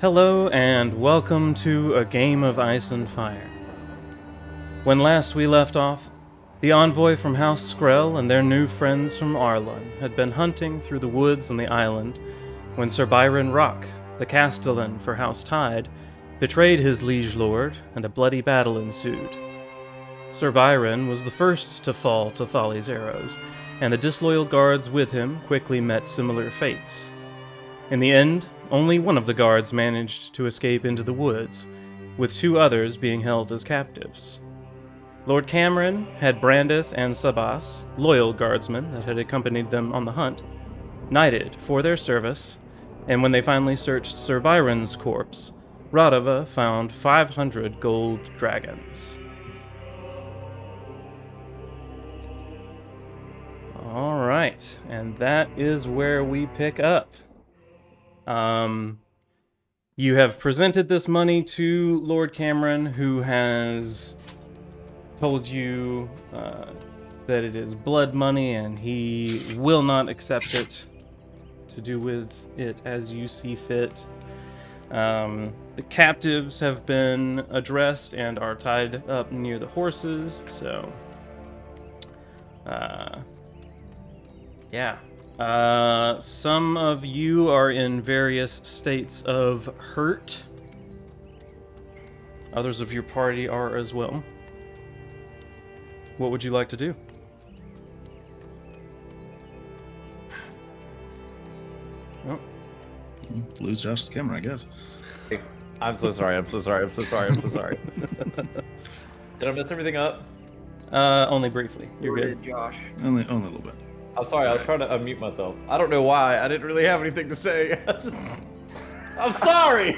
Hello and welcome to A Game of Ice and Fire. When last we left off, the envoy from House Skrell and their new friends from Arlon had been hunting through the woods on the island when Ser Byren Rocke, the castellan for House Tyde, betrayed his liege lord and a bloody battle ensued. Ser Byren was the first to fall to Thali's arrows, and the disloyal guards with him quickly met similar fates. In the end, only one of the guards managed to escape into the woods, with two others being held as captives. Lord Cameron had Brandeth and Sabas, loyal guardsmen that had accompanied them on the hunt, knighted for their service, and when they finally searched Ser Byron's corpse, Radava found 500 gold dragons. Alright, and that is where we pick up. You have presented this money to Lord Cameron, who has told you that it is blood money and he will not accept it to do with it as you see fit. The captives have been addressed and are tied up near the horses, so yeah. Some of you are in various states of hurt. Others of your party are as well. What would you like to do? Oh. Lose Josh's camera, I guess. I'm so sorry. Did I mess everything up? Only briefly. You're good. Josh. Only a little bit. I'm sorry. I was trying to unmute myself. I don't know why. I didn't really have anything to say. I'm sorry.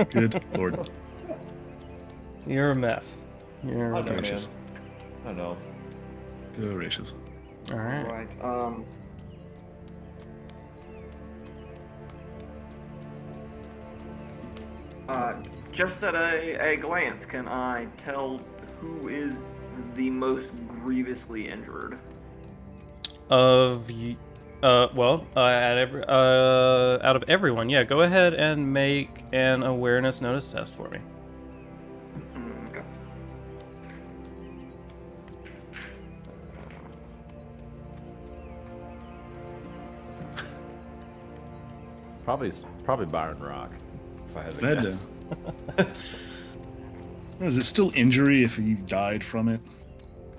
Good Lord. You're a mess. You're I know, gracious. man. I know. Gracious. All right. Just at a glance, can I tell who is the most grievously injured? Out of everyone, yeah. Go ahead and make an awareness notice test for me. Okay. Probably Byren Rocke. If I had to Bad guess. Is it still injury if you died from it?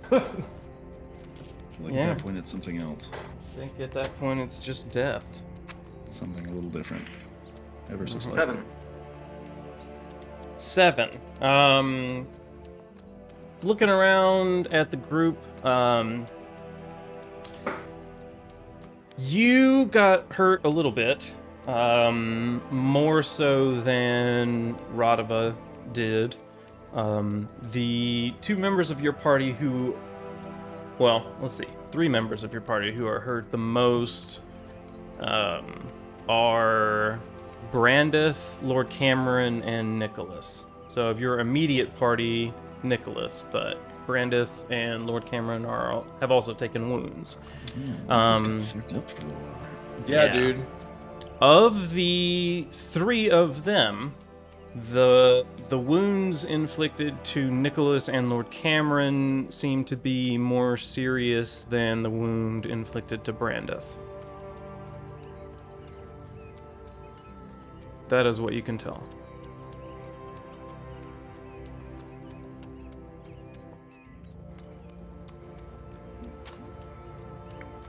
I feel like Yeah. at that point it's something else. I think at that point it's just death. It's something a little different. Ever so slightly. 7. 7. Looking around at the group, you got hurt a little bit, more so than Radava did. The two members of your party who, well, let's see, 3 members of your party who are hurt the most are Brandeth, Lord Cameron, and Nicholas. So of your immediate party, Nicholas, but Brandeth and Lord Cameron have also taken wounds. Yeah, fucked up for a little while. Yeah, dude. Of the 3 of them, the wounds inflicted to Nicholas and Lord Cameron seem to be more serious than the wound inflicted to Brandeth. That is what you can tell.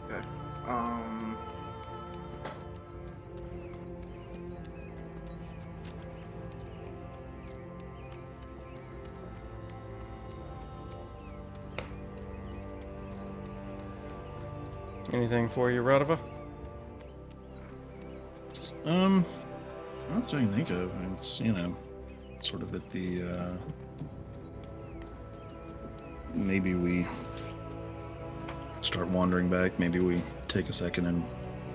Okay. Anything for you, Radava? Not that I can think of. It's, sort of at the, maybe we start wandering back. Maybe we take a second and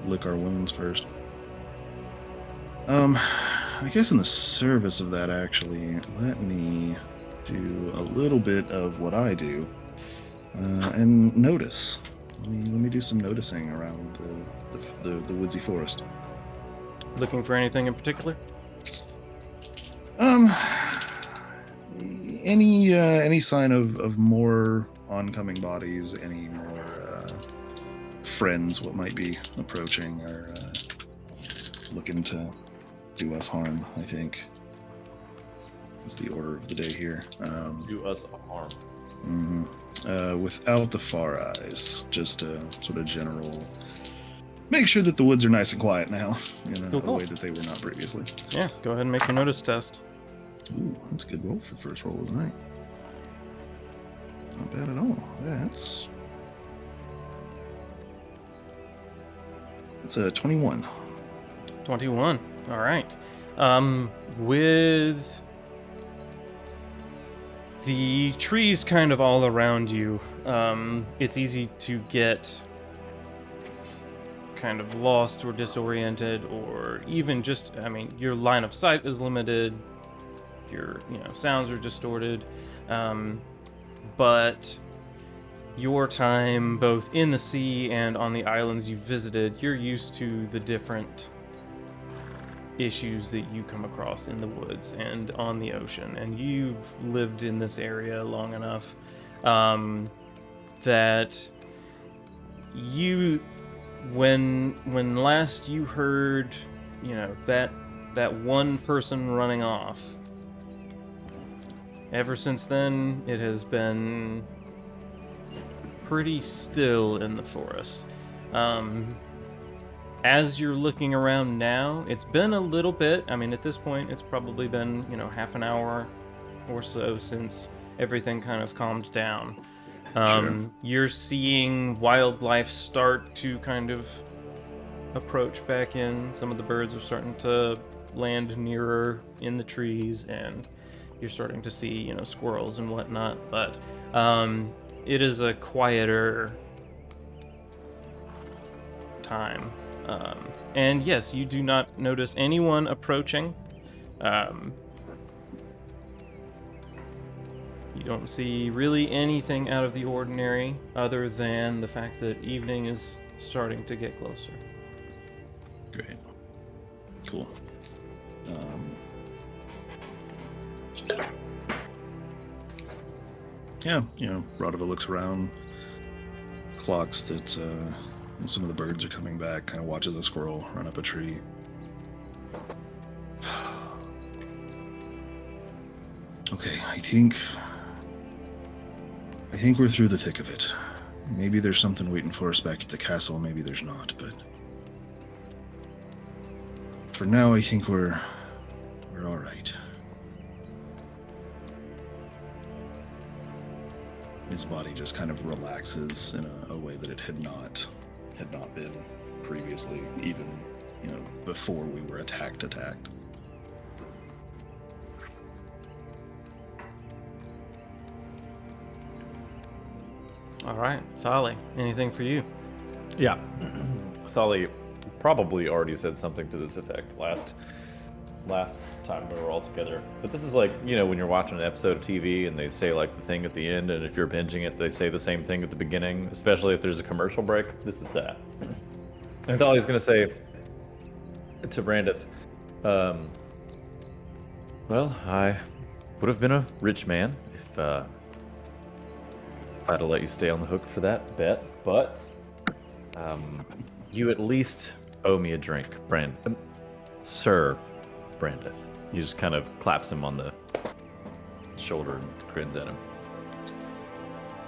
lick our wounds first. I guess in the service of that, actually, let me do a little bit of what I do, and notice. Let me do some noticing around the woodsy forest. Looking for anything in particular? Um, any sign of more oncoming bodies? Any more friends? What might be approaching or looking to do us harm? I think is the order of the day here. Do us harm. Without the far eyes, just a sort of general. Make sure that the woods are nice and quiet now, in a way that they were not previously. Yeah, go ahead and make your notice test. Ooh, that's a good roll for the first roll of the night. Not bad at all. That's a 21. 21. All right. With the trees kind of all around you, it's easy to get kind of lost or disoriented, or even just, your line of sight is limited, your, sounds are distorted, but your time both in the sea and on the islands you visited, you're used to the different issues that you come across in the woods and on the ocean, and you've lived in this area long enough that you, when last you heard, that one person running off, ever since then it has been pretty still in the forest. As you're looking around now, it's been a little bit. At this point, it's probably been, half an hour or so since everything kind of calmed down. Sure. You're seeing wildlife start to kind of approach back in. Some of the birds are starting to land nearer in the trees, and you're starting to see, squirrels and whatnot. But it is a quieter time. And yes, you do not notice anyone approaching. You don't see really anything out of the ordinary other than the fact that evening is starting to get closer. Great. Cool. Yeah, Radova looks around, clocks that some of the birds are coming back, kind of watches a squirrel run up a tree. Okay, I think we're through the thick of it. Maybe there's something waiting for us back at the castle, maybe there's not, but for now I think we're all right. His body just kind of relaxes in a way that it had not been previously, even, before we were attacked. All right, Thali, anything for you? Yeah. Thali probably already said something to this effect last time we were all together. But this is like, when you're watching an episode of TV and they say like the thing at the end, and if you're binging it, they say the same thing at the beginning, especially if there's a commercial break. This is that. And Thali's going to say to Brandith, well, I would have been a rich man if I'd have let you stay on the hook for that bet, but you at least owe me a drink, Sir Brandith. He just kind of claps him on the shoulder and grins at him.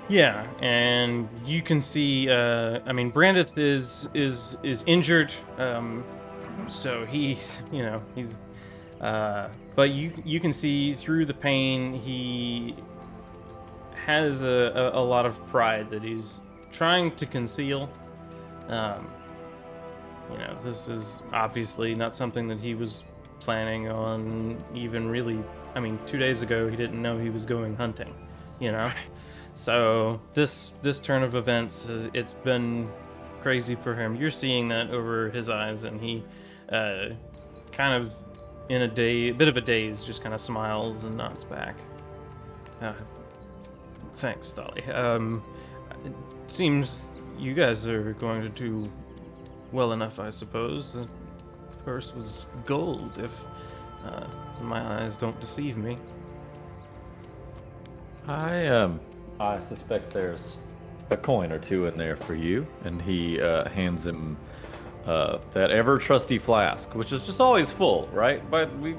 Yeah, and you can see, Brandith is injured, so he's, but you can see through the pain, he has a lot of pride that he's trying to conceal. This is obviously not something that he was planning on even really. 2 days ago, he didn't know he was going hunting, So this turn of events, it's been crazy for him. You're seeing that over his eyes, and he kind of in a bit of a daze, just kind of smiles and nods back. Thanks, Thali. It seems you guys are going to do well enough, I suppose. The purse was gold. If My eyes don't deceive me. I suspect there's a coin or two in there for you, and he hands him that ever trusty flask, which is just always full, right? But we've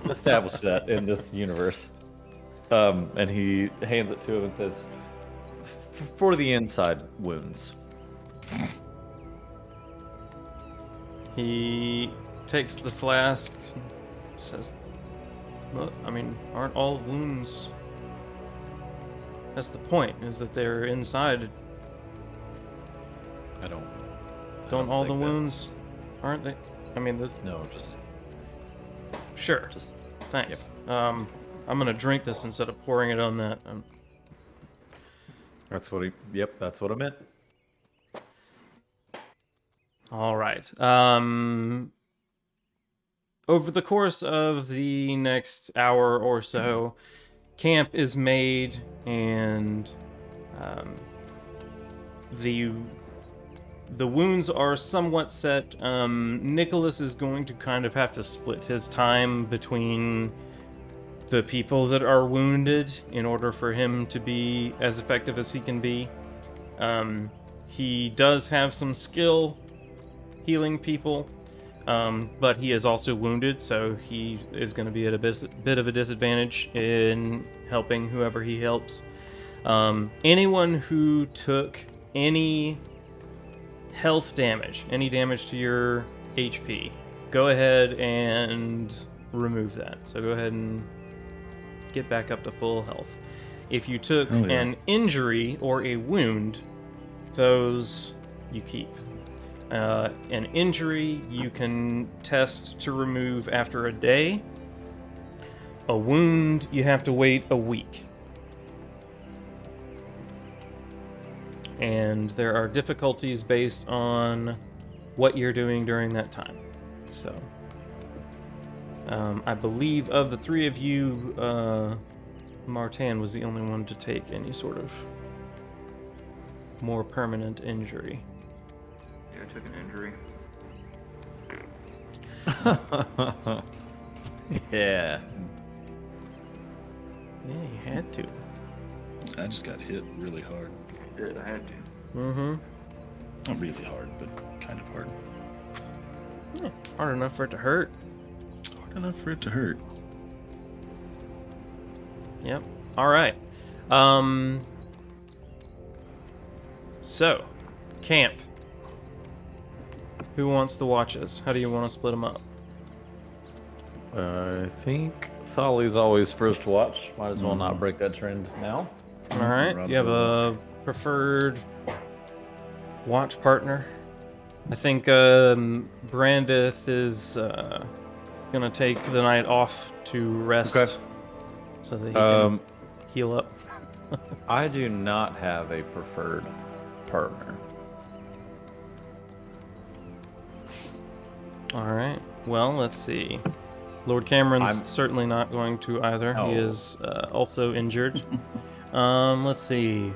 established that in this universe. And he hands it to him and says, "For the inside wounds." He takes the flask, says, "Look, I mean, aren't all wounds? That's the point, is that they're inside. Don't all the wounds, aren't they? I mean, No, just sure. just Thanks. I'm gonna drink this instead of pouring it on that. that's what he. Yep, that's what I meant. All right. Over the course of the next hour or so, camp is made, and the wounds are somewhat set. Nicholas is going to kind of have to split his time between the people that are wounded in order for him to be as effective as he can be. He does have some skill healing people, but he is also wounded, so he is going to be at a bit of a disadvantage in helping whoever he helps. Anyone who took any health damage, any damage to your HP, go ahead and remove that. So go ahead and get back up to full health. If you took an injury or a wound, those you keep. An injury you can test to remove after a day. A wound, you have to wait a week. And there are difficulties based on what you're doing during that time. So, I believe of the three of you, Martin was the only one to take any sort of more permanent injury. Yeah, I took an injury. Yeah. Yeah, you had to. I just got hit really hard. I did, I had to. Mm-hmm. Not really hard, but kind of hard. Yeah, hard enough for it to hurt. Hard enough for it to hurt. Yep. All right. So, camp. Who wants the watches? How do you want to split them up? I think Thali's always first watch. Might as well not break that trend now. All right. You have a preferred watch partner. I think Brandith is gonna take the night off to rest, Okay. so that he can heal up. I do not have a preferred partner. All right. Well, let's see. Lord Cameron's certainly not going to either. Oh. He is also injured. Let's see.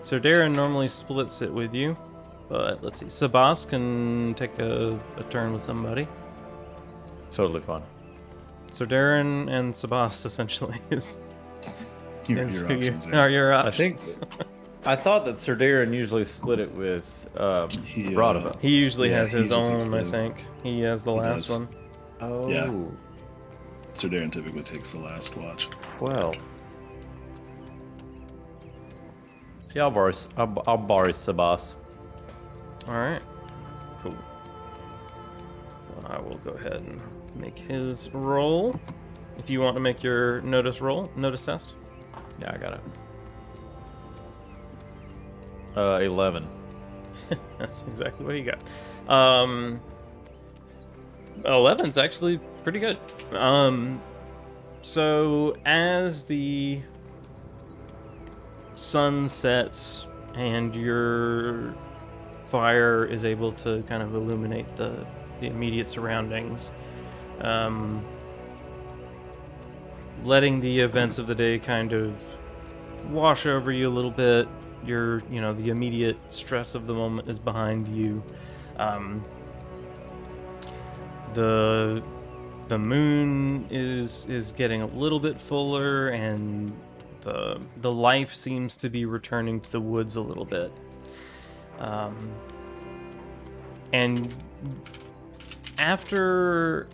So Darren normally splits it with you, but let's see. Sabas can take a turn with somebody. Totally fine. So Darren and Sabas essentially is Your who options, you, yeah. are your I options. think I thought that Ser Byren usually split it with He, Radava. He usually Yeah, has he his usually own, takes I the- think. He has the he last does. one. Oh. Yeah. Ser Darren typically takes the last watch. Well. Yeah, I'll borrow Sabas. All right. Cool. So I will go ahead and make his roll. If you want to make your notice test. Yeah, I got it. 11. That's exactly what he got. 11's actually pretty good. So as the sun sets and your fire is able to kind of illuminate the immediate surroundings, letting the events of the day kind of wash over you a little bit. The immediate stress of the moment is behind you. The the moon is getting a little bit fuller, and the life seems to be returning to the woods a little bit. And after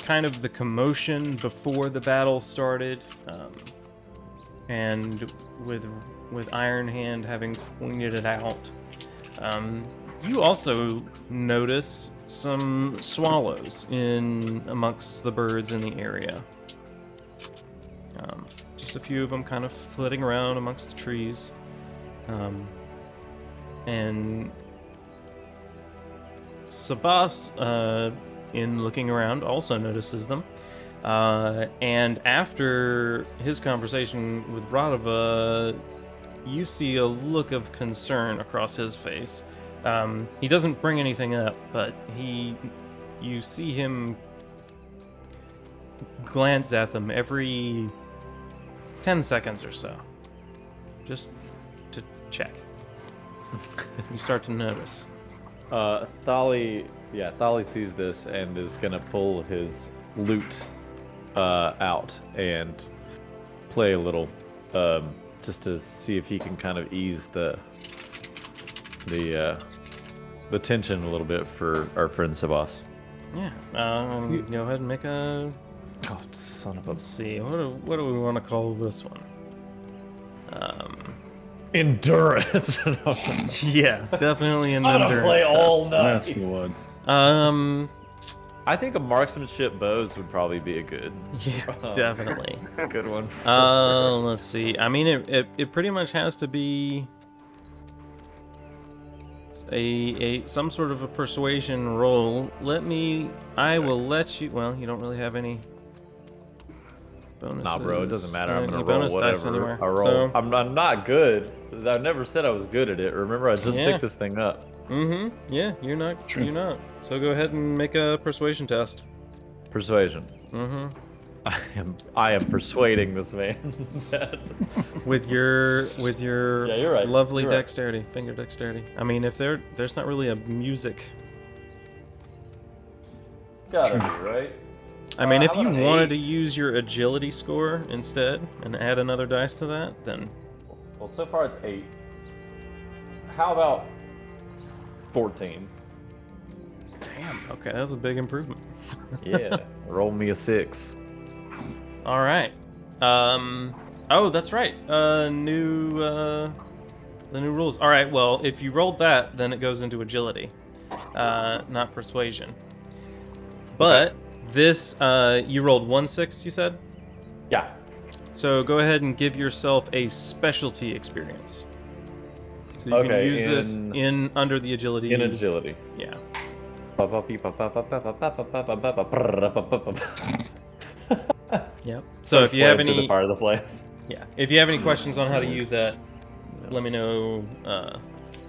kind of the commotion before the battle started, and with Iron Hand having pointed it out, you also notice some swallows in amongst the birds in the area. Just a few of them kind of flitting around amongst the trees. And Sabas, in looking around, also notices them. And after his conversation with Radova, you see a look of concern across his face. He doesn't bring anything up, but you see him glance at them every 10 seconds or so, just to check. You start to notice. Thali sees this and is gonna pull his lute out and play a little, just to see if he can kind of ease the tension a little bit for our friend Sabas. Yeah. Go ahead and make a. Oh, son of a. Let's see. What do we want to call this one? Endurance. Yeah, definitely an I'm gonna endurance play all test. night. That's the one. I think a marksmanship bows would probably be a good. Yeah, definitely. Good one. Let's see. I mean, it pretty much has to be a some sort of a persuasion roll. I will let you. Well, you don't really have any bonuses. Nah, bro, it doesn't matter. I'm Any gonna roll bonus dice whatever anywhere. I roll. So, I'm not good. I never said I was good at it. Remember, I just Yeah. picked this thing up. Yeah, you're not. True. You're not. So go ahead and make a persuasion test. Persuasion. I am persuading this man. With your Yeah, you're right. lovely You're right. dexterity, finger dexterity. I mean, if there's not really a music. Gotta be right. I mean, if how you about an wanted to 8? use your agility score instead and add another dice to that, then Well, so far it's 8. How about 14? damn. Okay, that's a big improvement. Yeah. Roll me a 6. All right. Oh, that's right. The new rules. All right. Well, if you rolled that, then it goes into agility, not persuasion. But this, you rolled 1-6. You said. Yeah. So go ahead and give yourself a specialty experience. So you can use this in under the agility. In agility. Yeah. Yep. So if you have any, fire the flames. yeah, if you have any questions on how to use that, let me know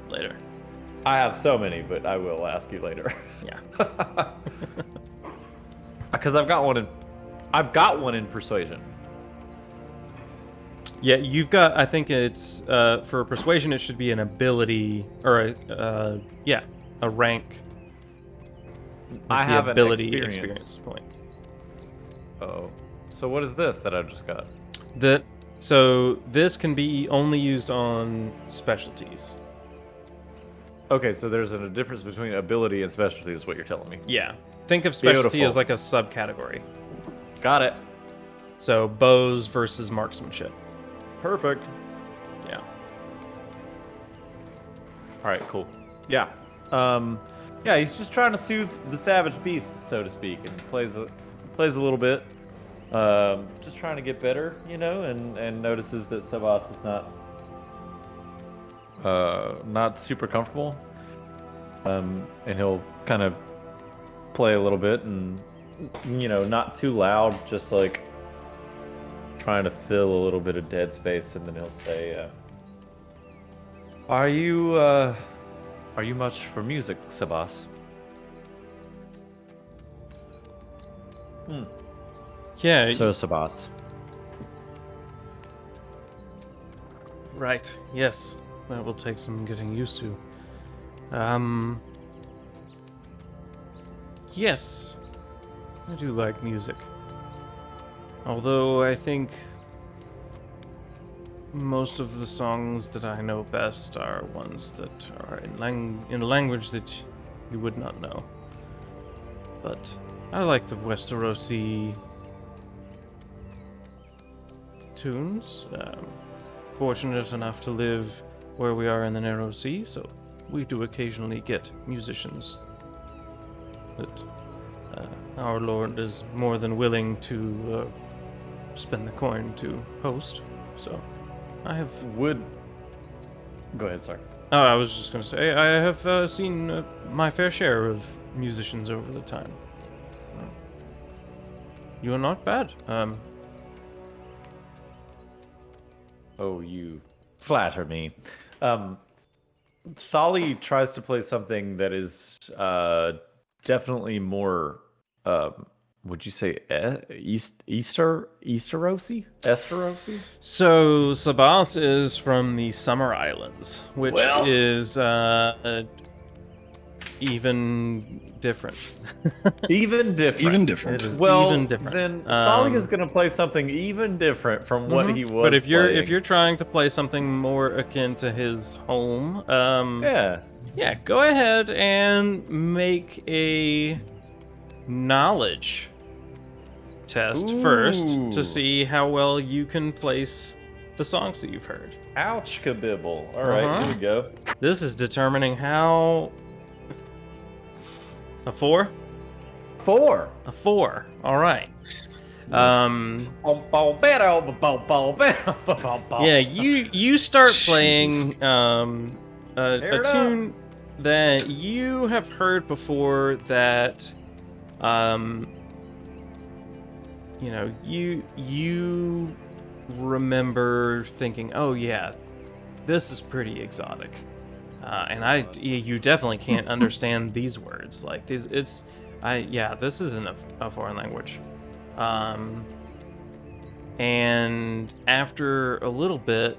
later. I have so many, but I will ask you later. Yeah. Because I've got one in persuasion. Yeah, you've got. I think it's for persuasion. It should be an ability or a rank. I the have ability an experience point. Oh, so what is this that I just got? So this can be only used on specialties. Okay, so there's a difference between ability and specialty, is what you're telling me. Yeah. Think of specialty Beautiful. as like a subcategory. Got it. So bows versus marksmanship. Perfect. Yeah. All right, cool. Yeah. Yeah, he's just trying to soothe the savage beast, so to speak, and plays a little bit. Just trying to get better, and notices that Sabas is not super comfortable. And he'll kind of play a little bit and, not too loud, just like trying to fill a little bit of dead space, and then he'll say, Are you much for music, Sabas? Yeah. So, Sabas. Right. Yes. That will take some getting used to. Yes. I do like music. Although I think most of the songs that I know best are ones that are in a language that you would not know. But I like the Westerosi tunes. Fortunate enough to live where we are in the Narrow Sea, so we do occasionally get musicians that our Lord is more than willing to spend the coin to host. So I have... Go ahead, sorry. Oh, I was just going to say, I have seen my fair share of musicians over the time. You are not bad. Oh, you flatter me. Thali tries to play something that is definitely more, would you say, Easterosi? Esterosi? So, Sabas is from the Summer Islands, which is even different. Even different. Even different. It is Well, even different. then Thali is going to play something even different from what he was. But if playing. you're trying to play something more akin to his home, yeah, go ahead and make a knowledge test first to see how well you can place the songs that you've heard. ouch, kabibble. All right, here we go. This is determining how. A 4? 4. A 4. All right. Yeah, you start playing a tune that you have heard before that you remember thinking, oh yeah, this is pretty exotic. And you definitely can't understand these words. Like this isn't a foreign language. And after a little bit,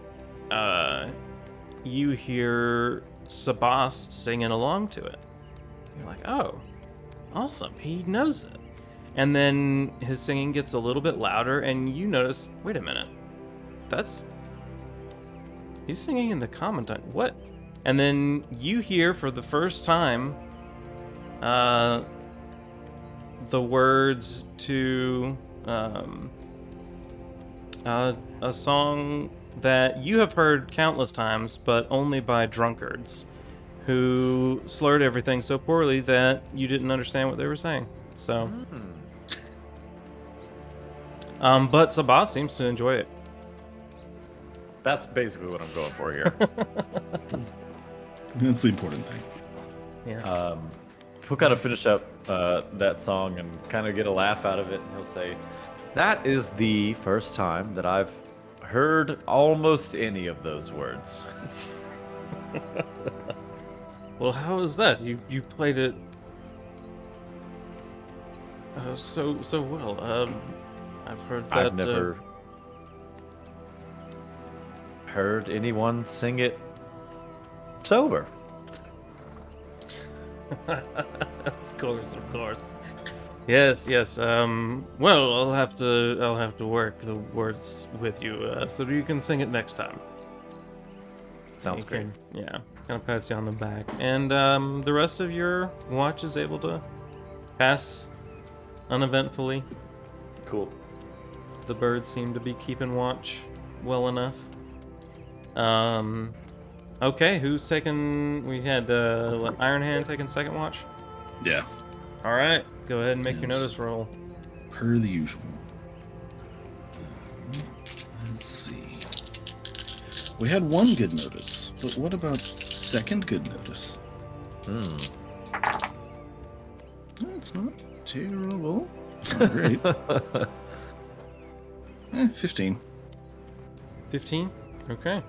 you hear Sabas singing along to it. You're like, oh, awesome, he knows it. And then his singing gets a little bit louder, and you notice, wait a minute, he's singing in the common tongue. What? And then you hear for the first time the words to a song that you have heard countless times, but only by drunkards who slurred everything so poorly that you didn't understand what they were saying. So, but Sabas seems to enjoy it. That's basically what I'm going for here. That's the important thing. Yeah. He'll kind of finish up that song and kind of get a laugh out of it, and he'll say, "That is the first time that I've heard almost any of those words." Well, how is that? You played it so well. I've heard that. I've never heard anyone sing it sober. Of course. Yes. Well, I'll have to work the words with you, so you can sing it next time. Sounds great. Yeah, kind of pats you on the back, and the rest of your watch is able to pass uneventfully. Cool. The birds seem to be keeping watch well enough. Okay, who's taking? We had Iron Hand taking second watch. Yeah, All right, go ahead and make your Yes. notice roll. per the usual. Let's see. We had one good notice, but what about second good notice? That's not terrible. Not great. 15. 15. Okay.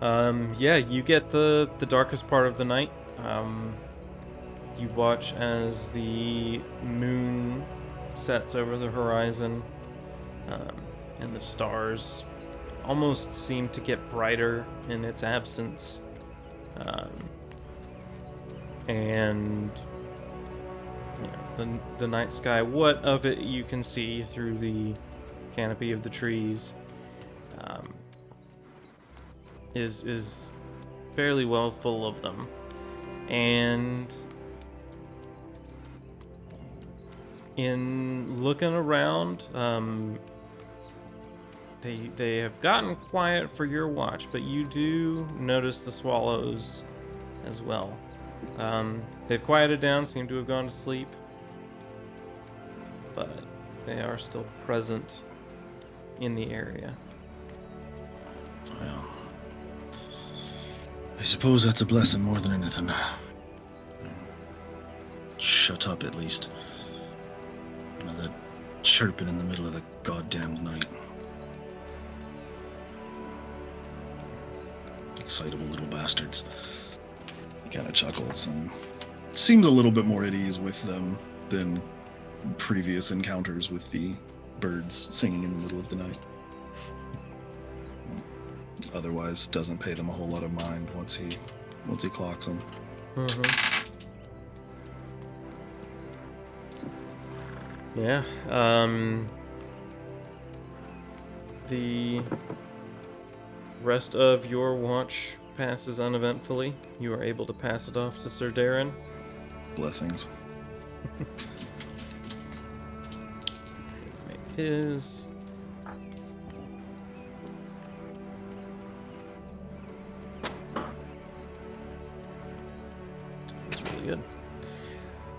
Yeah, you get the darkest part of the night. You watch as the moon sets over the horizon, and the stars almost seem to get brighter in its absence. And the night sky. What of it you can see through the canopy of the trees is fairly well full of them, and in looking around, they have gotten quiet for your watch, but you do notice the swallows as well. They've quieted down, seem to have gone to sleep, but they are still present in the area. Well, I suppose that's a blessing more than anything. Shut up, at least. None of that chirping in the middle of the goddamn night. Excitable little bastards. He kind of chuckles and seems a little bit more at ease with them than previous encounters with the birds singing in the middle of the night. Otherwise, doesn't pay them a whole lot of mind once he clocks them. Yeah. The rest of your watch passes uneventfully. You are able to pass it off to Ser Byren. Blessings. Make his. That's really good.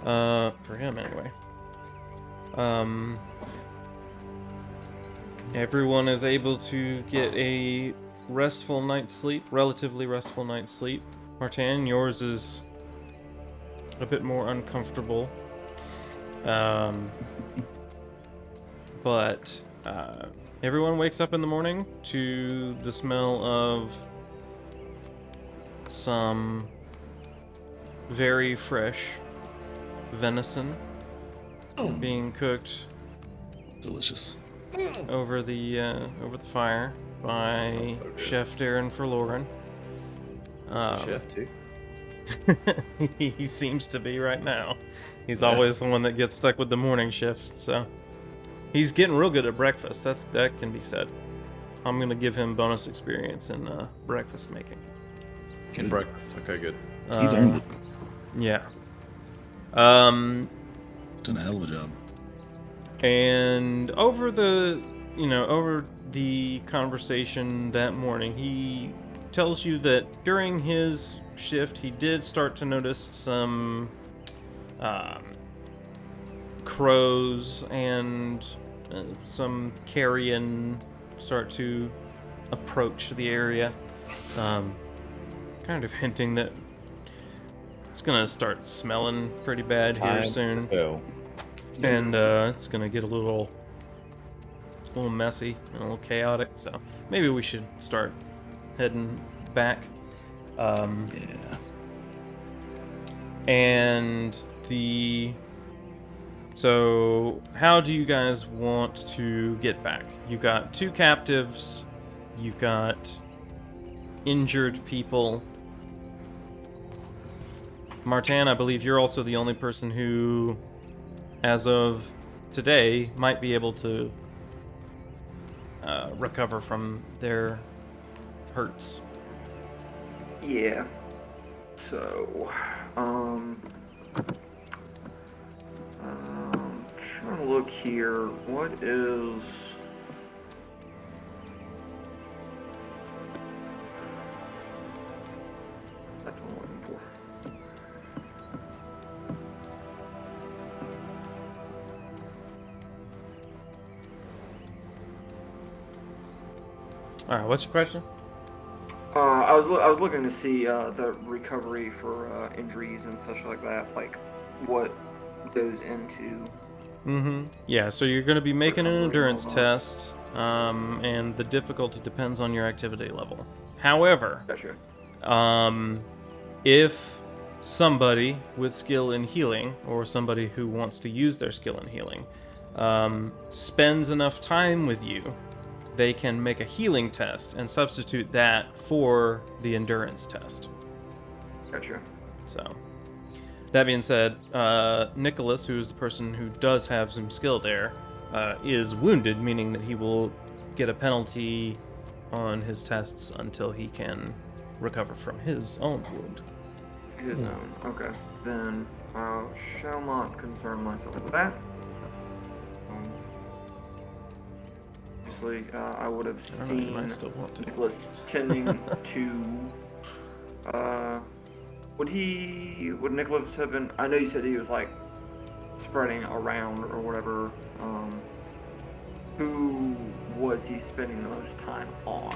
For him anyway. Everyone is able to get a restful night's sleep, relatively restful night's sleep. Martin, yours is a bit more uncomfortable. But everyone wakes up in the morning to the smell of some very fresh venison being cooked Delicious. over the fire by Chef Darren Forloren. Is he chef too? He seems to be right now. He's always the one that gets stuck with the morning shift, so he's getting real good at breakfast. That can be said. I'm gonna give him bonus experience in breakfast making. In breakfast. Okay, good. He's earned it. Yeah. Done a hell of a job. And over the conversation that morning, he tells you that during his shift, he did start to notice some crows and some carrion start to approach the area, kind of hinting that it's gonna start smelling pretty bad here soon. And it's gonna get a little messy and a little chaotic. So maybe we should start heading back. Yeah. And so how do you guys want to get back? You've got 2 captives. You've got injured people. Martin, I believe you're also the only person who, as of today, might be able to recover from their hurts. Yeah. So, trying to look here. What is... That's what I'm looking for. All right, what's your question? I was looking to see the recovery for injuries and such like that, like what goes into. Yeah, so you're going to be making an Recovery endurance level. test, and the difficulty depends on your activity level. However, Gotcha. if somebody with skill in healing, or somebody who wants to use their skill in healing, spends enough time with you, they can make a healing test and substitute that for the endurance test. Gotcha. So, That being said, Nicholas, who is the person who does have some skill there, is wounded, meaning that he will get a penalty on his tests until he can recover from his own wound. His own. Okay. Then I shall not concern myself with that. Obviously, I would have I don't know, you seen might still want to. Nicholas tending to. Would Nicholas have been? I know you said he was like spreading around or whatever. Who was he spending the most time on?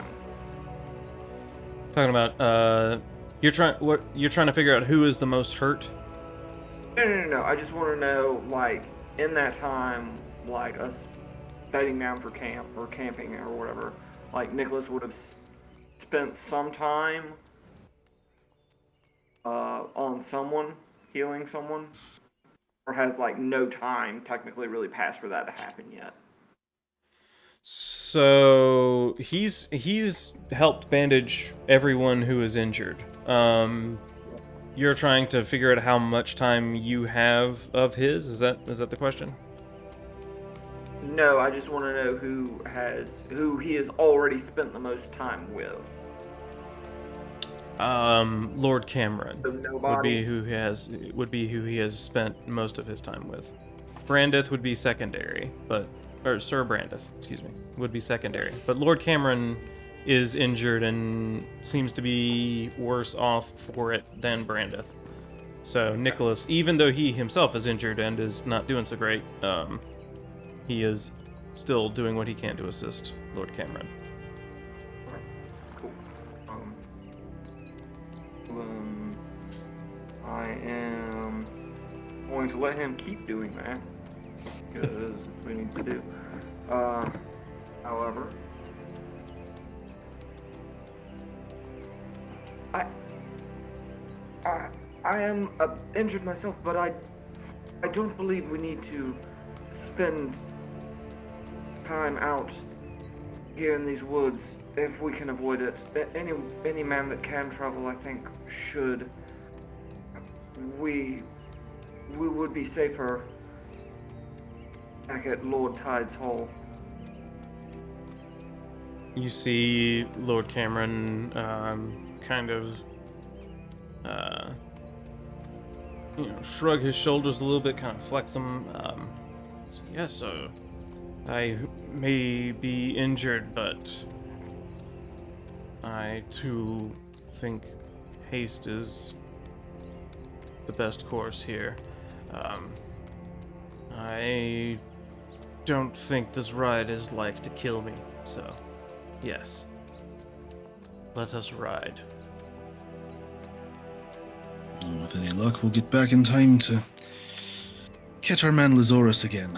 Talking about you're trying to figure out who is the most hurt. No. I just want to know, like, in that time, like us bedding down for camp or camping or whatever, like Nicholas would have spent some time on someone, healing someone, or has like no time technically really passed for that to happen yet. So he's helped bandage everyone who is injured. You're trying to figure out how much time you have of his. Is that the question? No, I just want to know who he has already spent the most time with. Lord Cameron So nobody. would be who he has spent most of his time with. Brandith would be secondary, or Ser Brandith, excuse me, would be secondary. But Lord Cameron is injured and seems to be worse off for it than Brandith. So Nicholas, even though he himself is injured and is not doing so great, he is still doing what he can to assist Lord Cameron. Cool. I am going to let him keep doing that because we need to do. However, I am injured myself, but I don't believe we need to spend time out here in these woods if we can avoid it. Any man that can travel, I think, should. We would be safer back at Lord Tyde Hall. You see Lord Cameron kind of shrug his shoulders a little bit, kind of flex them. Yes, I may be injured, but I too think haste is the best course here. I don't think this ride is like to kill me, so yes. Let us ride. And with any luck, we'll get back in time to catch our man Lazarus again.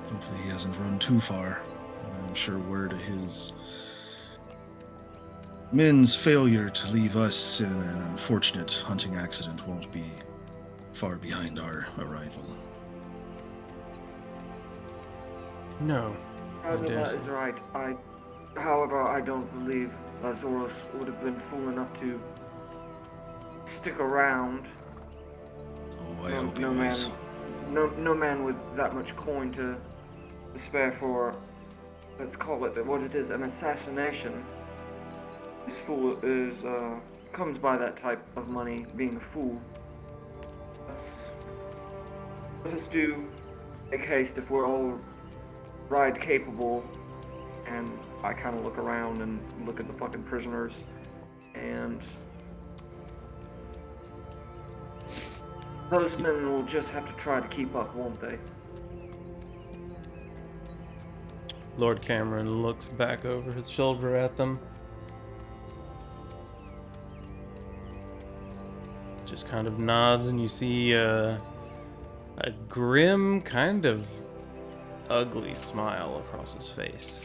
Hopefully he hasn't run too far. I'm sure word of his men's failure to leave us in an unfortunate hunting accident won't be far behind our arrival. No. That is right. However, I don't believe Lazarus would have been fool enough to stick around. Oh, I hope he was. No man with that much coin to spare for, let's call it what it is, an assassination. This fool comes by that type of money, being a fool. Let us do make haste if we're all ride capable. And I kind of look around and look at the fucking prisoners, and those men will just have to try to keep up, won't they? Lord Cameron looks back over his shoulder at them. Just kind of nods, and you see a grim, kind of ugly smile across his face.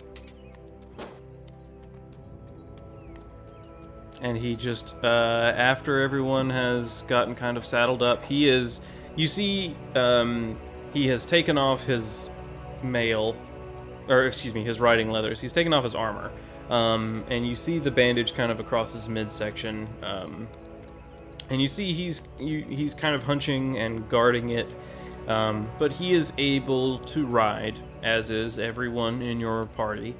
And he just, after everyone has gotten kind of saddled up, he has taken off his his riding leathers. He's taken off his armor. And you see the bandage kind of across his midsection. And you see he's kind of hunching and guarding it, but he is able to ride, as is everyone in your party.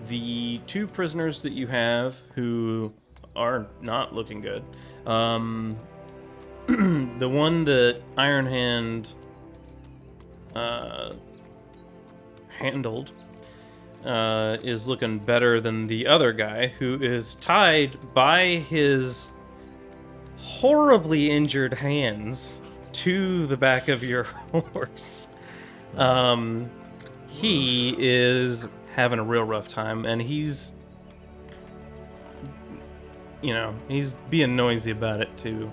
The two prisoners that you have who are not looking good, the one that Iron Hand handled is looking better than the other guy, who is tied by his horribly injured hands to the back of your horse. He is having a real rough time, and he's being noisy about it too.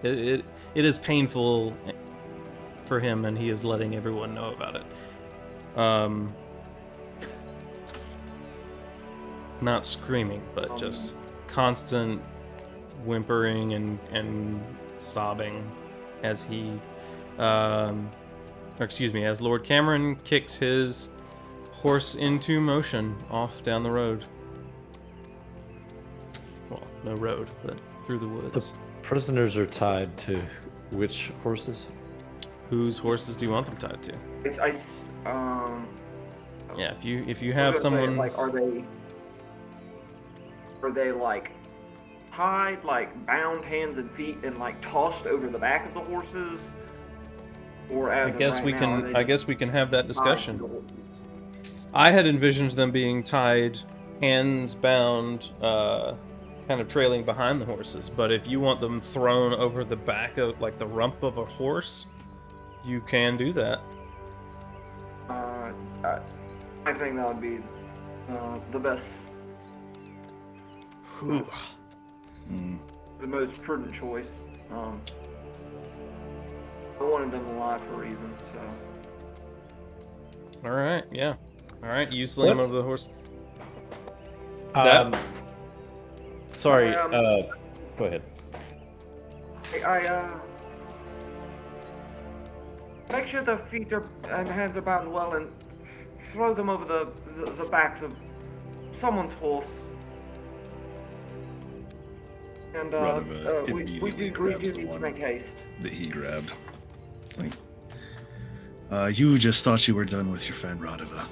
It is painful for him, and he is letting everyone know about it. Not screaming, but just constant whimpering and sobbing as as Lord Cameron kicks his horse into motion off down the road. Well, no road, but through the woods. The prisoners are tied to which horses? Whose horses do you want them tied to? Yeah, if you have someone like, are they like tied, like bound hands and feet, and like tossed over the back of the horses? Or as I guess right we now, can. I guess we can have that discussion. tied to the horses? I had envisioned them being tied, hands bound, kind of trailing behind the horses. But if you want them thrown over the back of, like, the rump of a horse, you can do that. I think that would be the best, the most prudent choice. I wanted them alive for a reason, so. All right, yeah. All right, you slam What's- over the horse. Sorry, I, go ahead. I make sure their feet and hands are bound well, and throw them over the backs of someone's horse. And Radova we immediately do grabs the need to one make haste. that he grabbed. It's like, you just thought you were done with your friend Radova.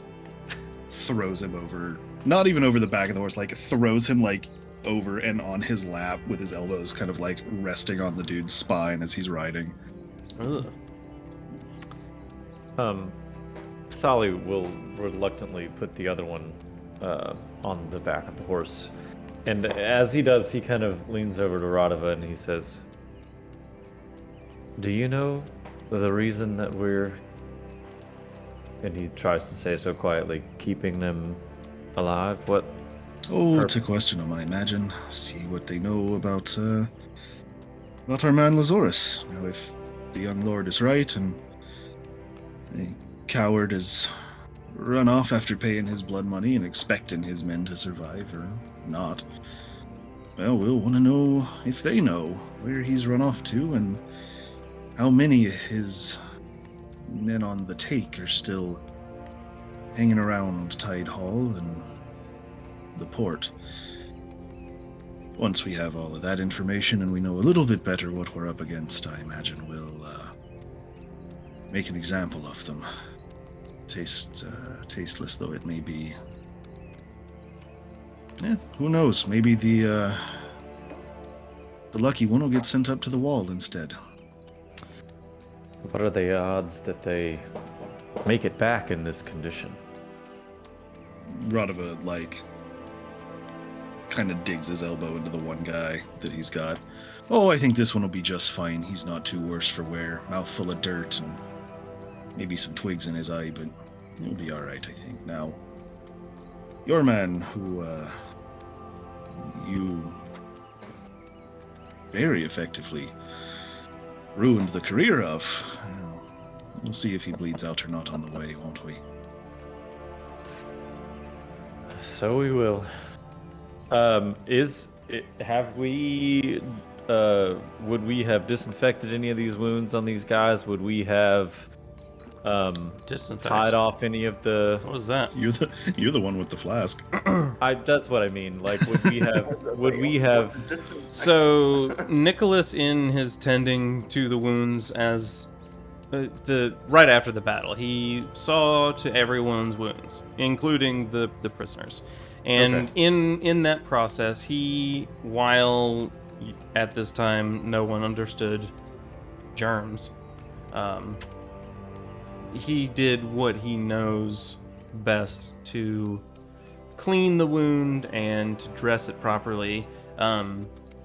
Throws him over, not even over the back of the horse, like throws him like over and on his lap with his elbows kind of like resting on the dude's spine as he's riding. Ugh. Thali will reluctantly put the other one on the back of the horse. And as he does, he kind of leans over to Radova and he says, "Do you know the reason that we're," and he tries to say so quietly, "keeping them alive? What?" Oh, it's a question of mine, imagine. See what they know about our man Lazarus. Now, if the young lord is right and the coward has run off after paying his blood money and expecting his men to survive or not, well, we'll want to know if they know where he's run off to and how many of his men on the take are still hanging around Tyde Hall and the port. Once we have all of that information and we know a little bit better what we're up against, I imagine we'll make an example of them. Tasteless though it may be. Yeah, who knows? Maybe the lucky one will get sent up to the wall instead. What are the odds that they make it back in this condition? Radova, kind of digs his elbow into the one guy that he's got. Oh, I think this one will be just fine. He's not too worse for wear. Mouthful of dirt and maybe some twigs in his eye, but he'll be alright, I think. Now, your man who, you very effectively ruined the career of, we'll see if he bleeds out or not on the way, won't we? So we will. Would we have disinfected any of these wounds on these guys? Would we have Disinfect. tied off any of the? What was that? You're the one with the flask. That's what I mean. Like, would we have? So Nicholas, in his tending to the wounds as right after the battle, he saw to everyone's wounds, including the prisoners, and Okay. in that process, while at this time no one understood germs, he did what he knows best to clean the wound and to dress it properly.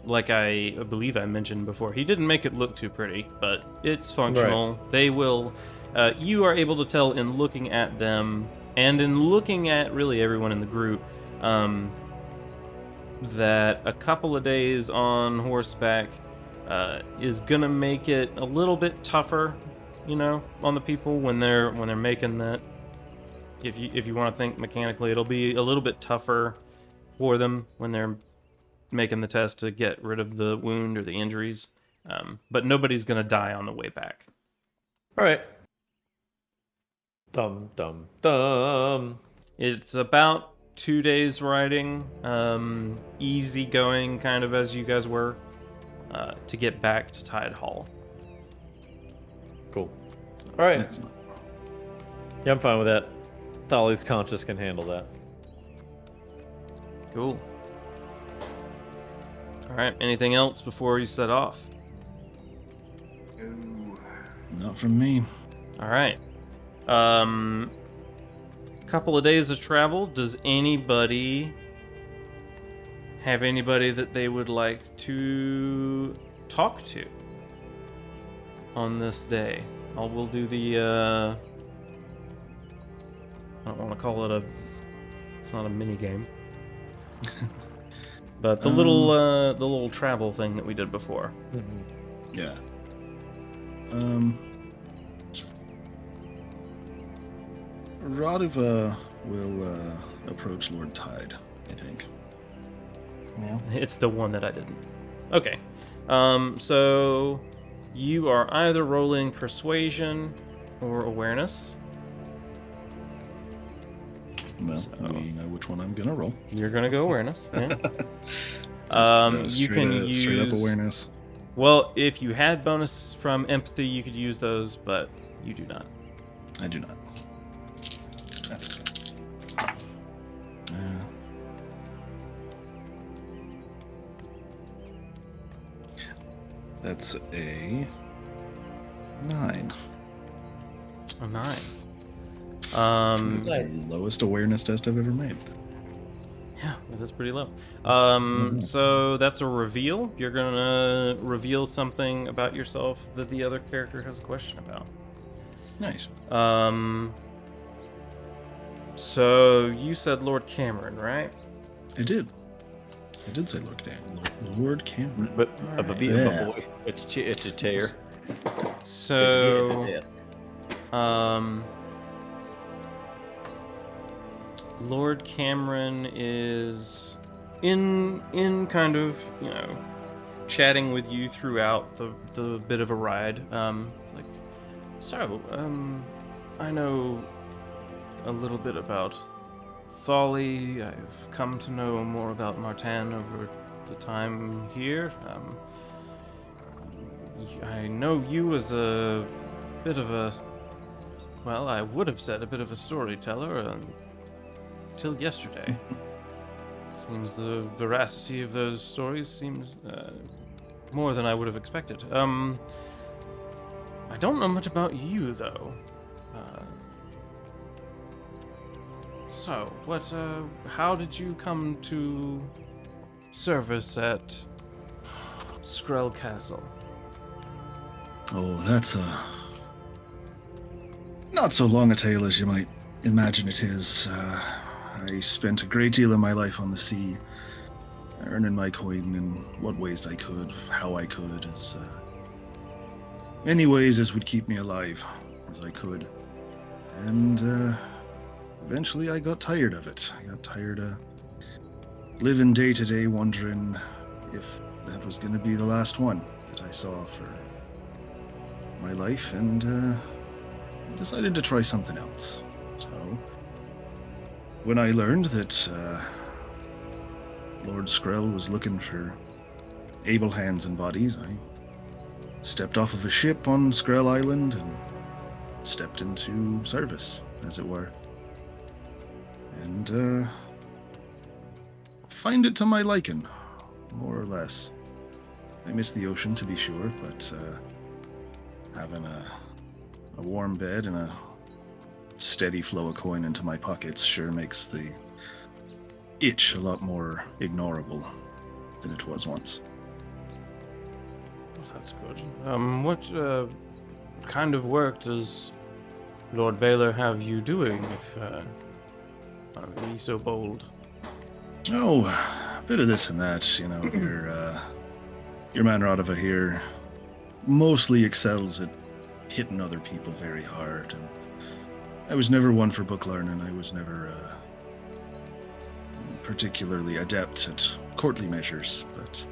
Like I believe I mentioned before, he didn't make it look too pretty, but it's functional. They will. You are able to tell in looking at them and in looking at really everyone in the group that a couple of days on horseback is gonna make it a little bit tougher, on the people when they're making that. If you want to think mechanically, it'll be a little bit tougher for them when they're making the test to get rid of the wound or the injuries. But nobody's gonna die on the way back. All right. Dum dum dum. It's about 2 days riding, easy going, kind of as you guys were, to get back to Tyde Hall. Cool. All right. Excellent. Yeah, I'm fine with that. Tholly's conscious can handle that. Cool. All right. Anything else before you set off? Ooh. Not from me. All right. Couple of days of travel. Does anybody have anybody that they would like to talk to on this day? We'll do the. I don't want to call it it's not a mini game. But the little travel thing that we did before. Yeah. Rodiva will approach Lord Tyde, I think. Yeah. It's the one that I didn't. Okay. So you are either rolling persuasion or awareness. Well, So- we know which one I'm gonna roll. You're gonna go awareness. Yeah. You can use straight up awareness. Well, if you had bonus from empathy, you could use those, but you do not. I do not. That's okay. That's a 9. A 9. That's the lowest awareness test I've ever made. Yeah, that's pretty low. So that's a reveal. You're gonna reveal something about yourself that the other character has a question about. Nice. So you said Lord Cameron, right? I did say Lord Cameron. But Yeah. boy, it's a chair. So, Yes. Lord Cameron is in kind of, chatting with you throughout the bit of a ride. It's like, so, I know a little bit about Tholly. I've come to know more about Martin over the time here. I know you as a bit of a, well, I would have said a bit of a storyteller until yesterday. Seems the veracity of those stories seems more than I would have expected. I don't know much about you, though. So, how did you come to service at Skrell Castle? Oh, that's not so long a tale as you might imagine it is. I spent a great deal of my life on the sea, earning my coin in what ways I could, how I could, as many ways as would keep me alive as I could. And eventually I got tired of it. I got tired of living day to day wondering if that was going to be the last one that I saw for my life, and I decided to try something else. So, when I learned that Lord Skrell was looking for able hands and bodies, I stepped off of a ship on Skrell Island and stepped into service, as it were. And find it to my liking, more or less. I miss the ocean, to be sure, but having a warm bed and a steady flow of coin into my pockets sure makes the itch a lot more ignorable than it was once. Well, that's good. What kind of work does Lord Baylor have you doing, if I'll be so bold? Oh, a bit of this and that, you know. Your man Radova here mostly excels at hitting other people very hard, and I was never one for book learning. I was never particularly adept at courtly measures, but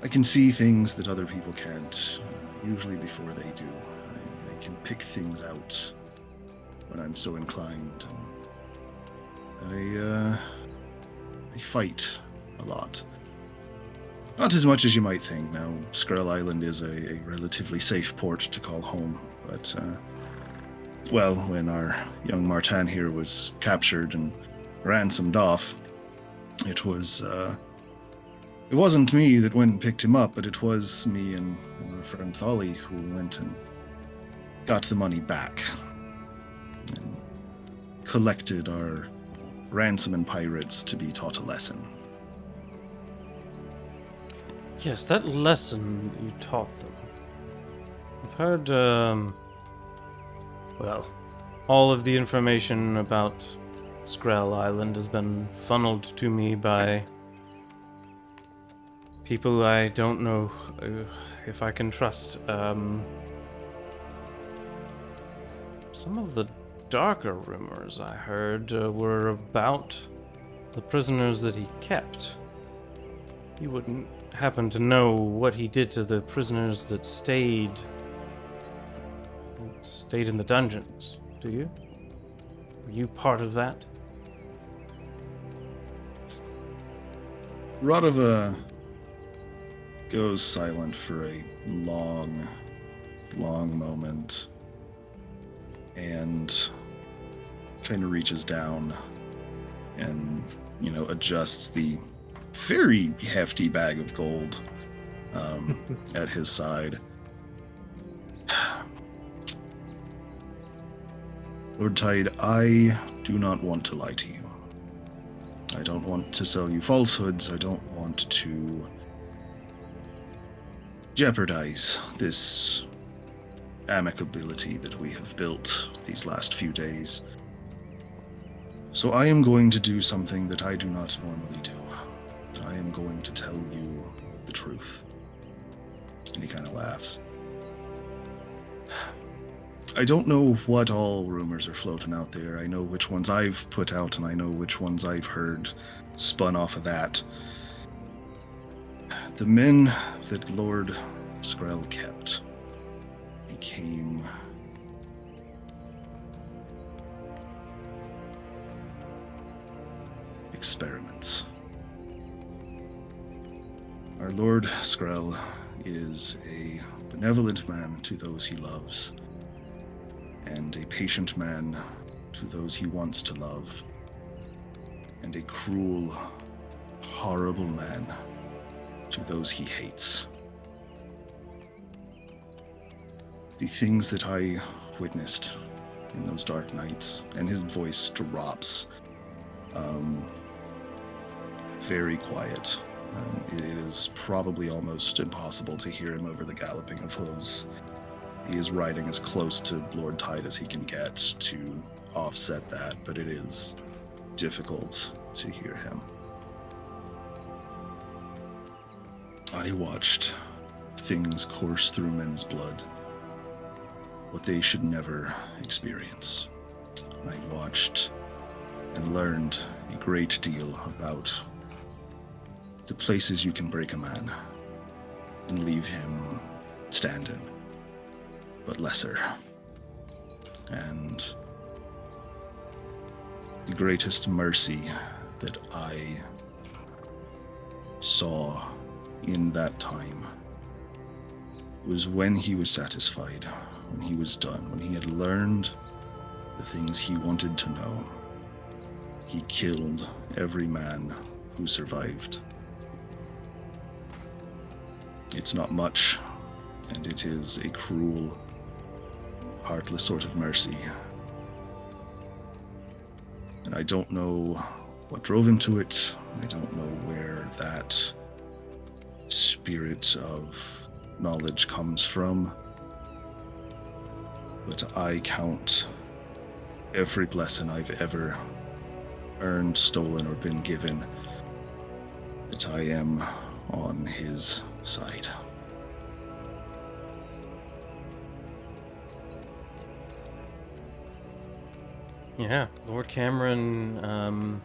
I can see things that other people can't, usually before they do. I can pick things out when I'm so inclined, and I fight a lot. Not as much as you might think. Now, Skrell Island is a relatively safe port to call home, but, well, when our young Martin here was captured and ransomed off, it wasn't me that went and picked him up, but it was me and my friend Tholly who went and got the money back and collected our ransom and pirates to be taught a lesson. Yes, that lesson you taught them. I've heard, well, all of the information about Skrell Island has been funneled to me by people I don't know if I can trust. Some of the darker rumors I heard were about the prisoners that he kept. You wouldn't happen to know what he did to the prisoners that stayed in the dungeons, do you? Were you part of that? Radova goes silent for a long, long moment and kind of reaches down and, adjusts the very hefty bag of gold at his side. Lord Tyde, I do not want to lie to you. I don't want to sell you falsehoods. I don't want to jeopardize this amicability that we have built these last few days. So I am going to do something that I do not normally do. I am going to tell you the truth. And he kind of laughs. I don't know what all rumors are floating out there. I know which ones I've put out, and I know which ones I've heard spun off of that. The men that Lord Skrell kept became experiments. Our Lord Skrell is a benevolent man to those he loves, and a patient man to those he wants to love, and a cruel, horrible man to those he hates. The things that I witnessed in those dark nights, and his voice drops, very quiet. It is probably almost impossible to hear him over the galloping of hooves. He is riding as close to Lord Tyde as he can get to offset that, but it is difficult to hear him. I watched things course through men's blood, what they should never experience. I watched and learned a great deal about the places you can break a man and leave him standing, but lesser. And the greatest mercy that I saw in that time was when he was satisfied, when he was done, when he had learned the things he wanted to know. He killed every man who survived. It's not much, and it is a cruel, heartless sort of mercy. And I don't know what drove him to it. I don't know where that spirit of knowledge comes from. But I count every blessing I've ever earned, stolen, or been given that I am on his side. Yeah, Lord Cameron,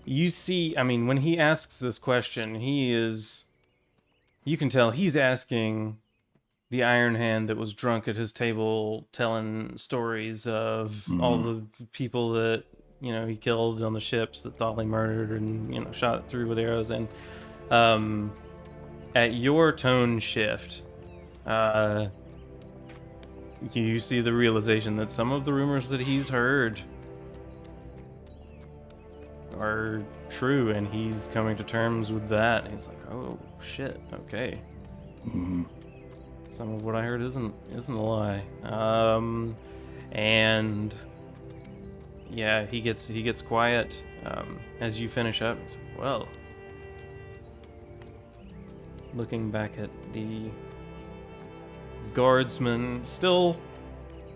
you see, I mean, when he asks this question, you can tell he's asking the Iron Hand that was drunk at his table telling stories of all the people that, he killed on the ships that Thali murdered and, shot through with arrows. And at your tone shift, you see the realization that some of the rumors that he's heard are true, and he's coming to terms with that. And he's like, oh shit, okay. Some of what I heard isn't a lie. And yeah, he gets quiet as you finish up. He's like, well, looking back at the guardsmen still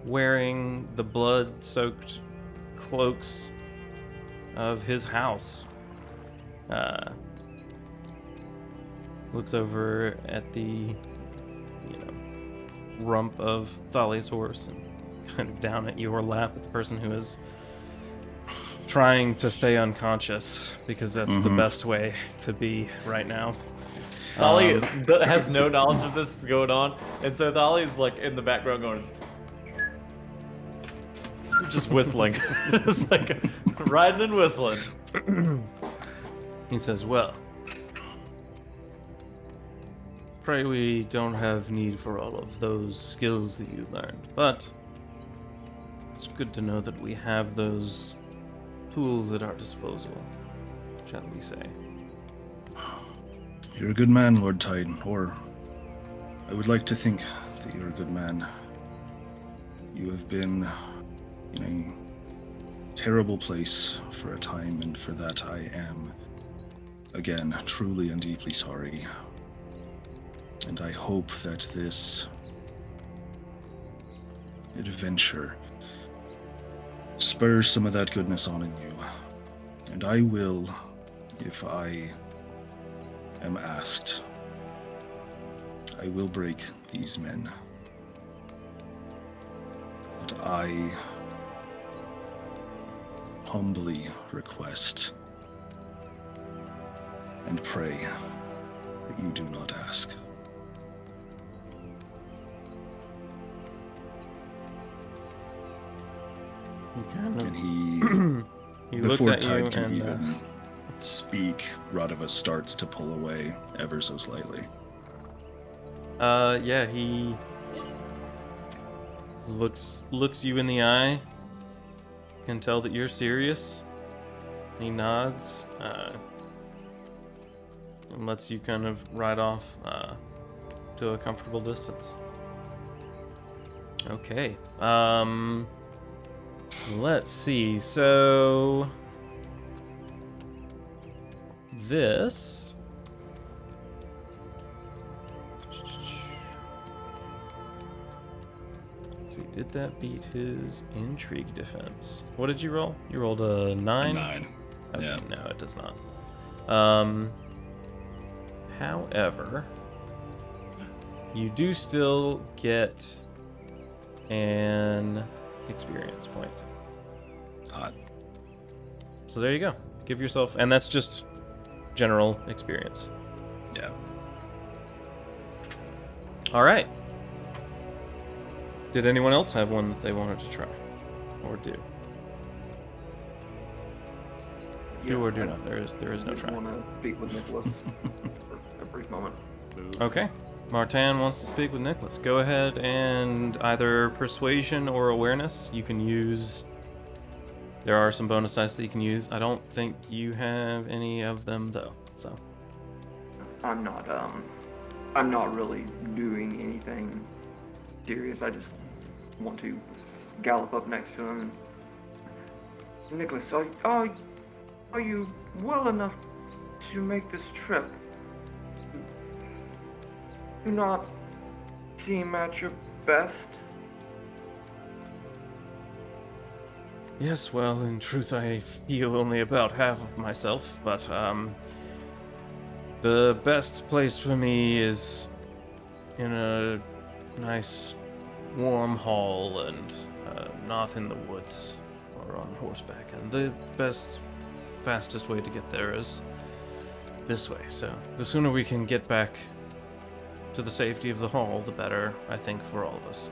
wearing the blood-soaked cloaks of his house, looks over at the rump of Thali's horse and kind of down at your lap at the person who is trying to stay unconscious, because that's the best way to be right now. Thali has no knowledge of this is going on, and so Thali's like in the background going, just whistling, just like riding and whistling. He says, well, pray we don't have need for all of those skills that you learned, but it's good to know that we have those tools at our disposal, shall we say. You're a good man, Lord Tyde, or I would like to think that you're a good man. You have been in a terrible place for a time, and for that I am, again, truly and deeply sorry. And I hope that this adventure spurs some of that goodness on in you. And I will, if I am asked, I will break these men. But I humbly request and pray that you do not ask. He kind of, And he looks before at you Tyde can and even speak, Radava starts to pull away ever so slightly. yeah, he looks you in the eye, can tell that you're serious. He nods, and lets you kind of ride off to a comfortable distance. Okay, let's see, so this let's see, did that beat his intrigue defense? What did you roll? You rolled a 9? A 9. Okay, Yeah. no, it does not. However, you do still get an experience point. Hot. So there you go. Give yourself, and that's just general experience. Yeah. All right. Did anyone else have one that they wanted to try? Or do? Do or do not. There is no try. I want to speak with Nicholas for a brief moment. Okay. Martin wants to speak with Nicholas. Go ahead and either persuasion or awareness. You can use. There are some bonus dice that you can use. I don't think you have any of them though. So. I'm not really doing anything serious. I just want to gallop up next to him. Nicholas, are you well enough to make this trip? Do not seem at your best. Yes, well, in truth, I feel only about half of myself, but, the best place for me is in a nice, warm hall and, not in the woods or on horseback. And the fastest way to get there is this way. So, the sooner we can get back to the safety of the hall, the better, I think, for all of us.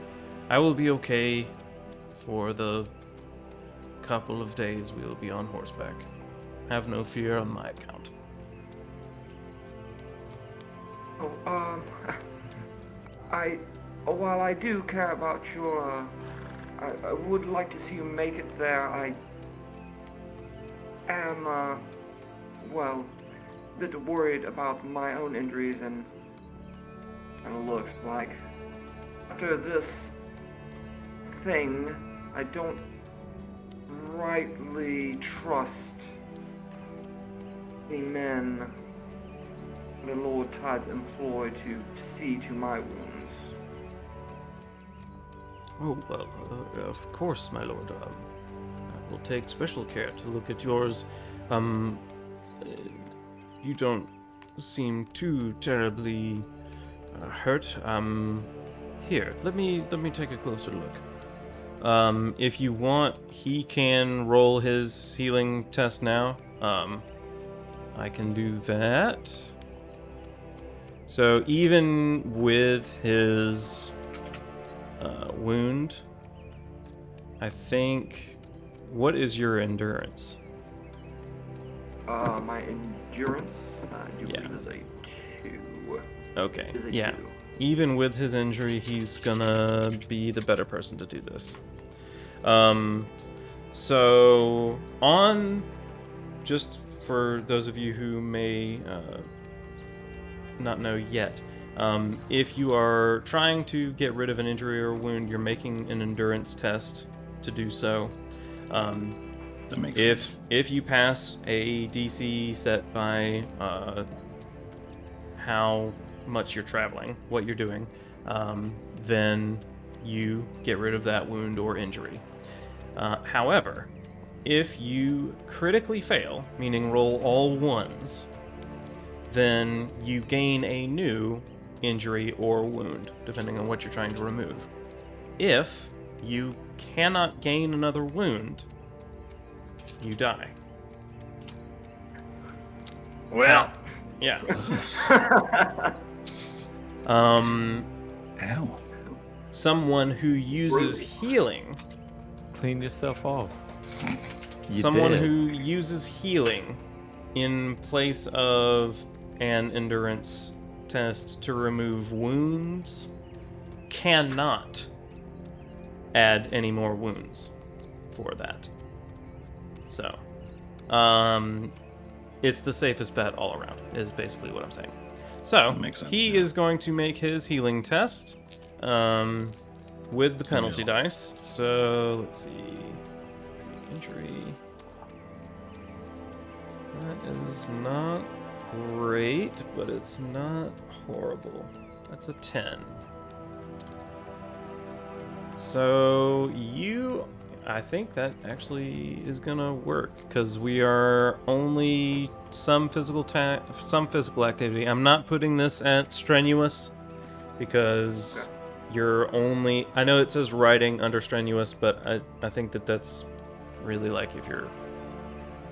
I will be okay for the couple of days we will be on horseback. Have no fear on my account. While I do care about your, I would like to see you make it there. I am, well, a bit worried about my own injuries and it looks like after this thing, I don't rightly trust the men the Lord Tyde's employ to see to my wounds. Oh, well, of course, my lord. I will take special care to look at yours. You don't seem too terribly hurt. Here, let me take a closer look. If you want, he can roll his healing test now. I can do that. So even with his wound, I think. What is your endurance? My endurance, I do believe is a 2. Okay. Is a Yeah. 2. Even with his injury, he's gonna be the better person to do this. So on, just for those of you who may not know yet, if you are trying to get rid of an injury or wound, you're making an endurance test to do so. That makes sense. If you pass a DC set by how much you're traveling, what you're doing, then you get rid of that wound or injury. However, if you critically fail, meaning roll all ones, then you gain a new injury or wound, depending on what you're trying to remove. If you cannot gain another wound, you die. Well, Yeah. ow. Someone who uses healing. Clean yourself off. Someone who uses healing in place of an endurance test to remove wounds cannot add any more wounds for that. So, it's the safest bet all around, is basically what I'm saying. So, That makes sense, he yeah. is going to make his healing test with the penalty dice. So, let's see. Injury. That is not great, but it's not horrible. That's a 10. So I think that actually is gonna work because we are only some physical activity. I'm not putting this at strenuous because you're only. I know it says riding under strenuous, but I think that's really like if you're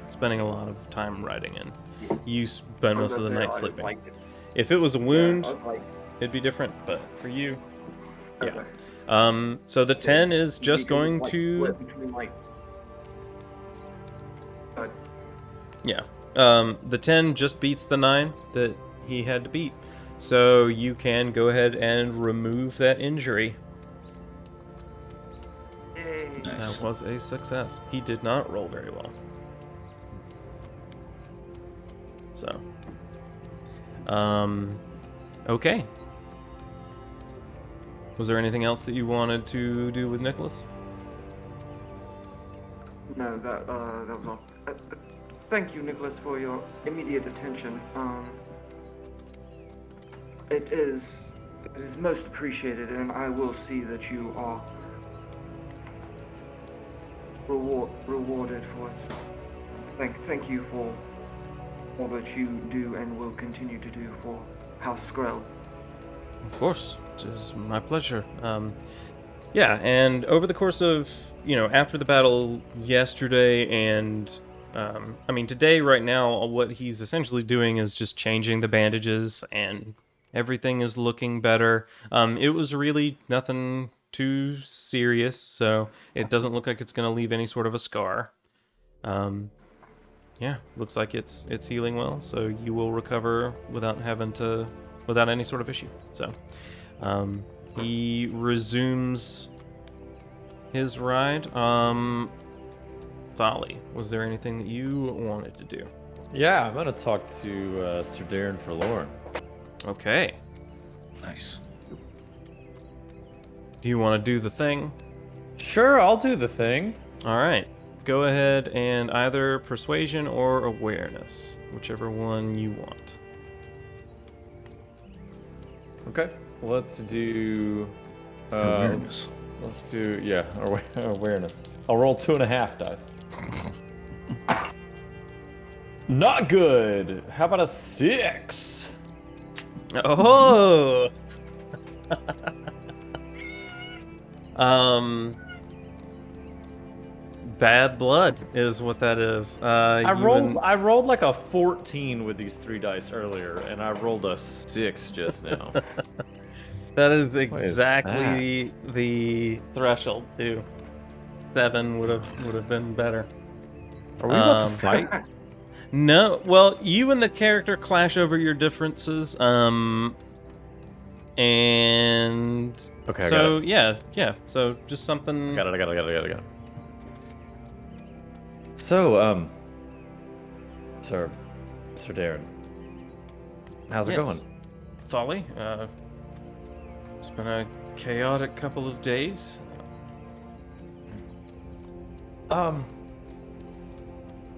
spending a lot of time riding and you spend most of the night sleeping. If it was a wound, it'd be different, but for you, Yeah. Okay. So the 10 is just going Like, to. split between, like, Yeah. The 10 just beats the 9 that he had to beat. So you can go ahead and remove that injury. yay. Nice. That was a success. He did not roll very well. So. Okay. Was there anything else that you wanted to do with Nicholas? No, that was all. Thank you, Nicholas, for your immediate attention. It is most appreciated, and I will see that you are rewarded for it. Thank you for all that you do and will continue to do for House Skrell. Of course, it is my pleasure. Yeah, and over the course of, after the battle yesterday and, today, right now, what he's essentially doing is just changing the bandages and everything is looking better. It was really nothing too serious, so it doesn't look like it's going to leave any sort of a scar. Yeah, looks like it's healing well, so you will recover without any sort of issue. So, he resumes his ride. Thali, was there anything that you wanted to do? Yeah, I'm gonna talk to Ser Byren Forlorn. Okay. Nice. Do you want to do the thing? Sure, I'll do the thing. All right. Go ahead and either persuasion or awareness, whichever one you want. Okay, let's do. Awareness. Let's do awareness. I'll roll 2.5 dice. Not good. How about a 6? Oh. Bad blood is what that is. I rolled like a 14 with these 3 dice earlier, and I rolled a 6 just now. That is is exactly the threshold too. 7 would have been better. Are we about to fight? No, well, you and the character clash over your differences. And Okay, I so got yeah. So just something. I got it. So, Sir Byren, how's it Yes. going? Thali, it's been a chaotic couple of days.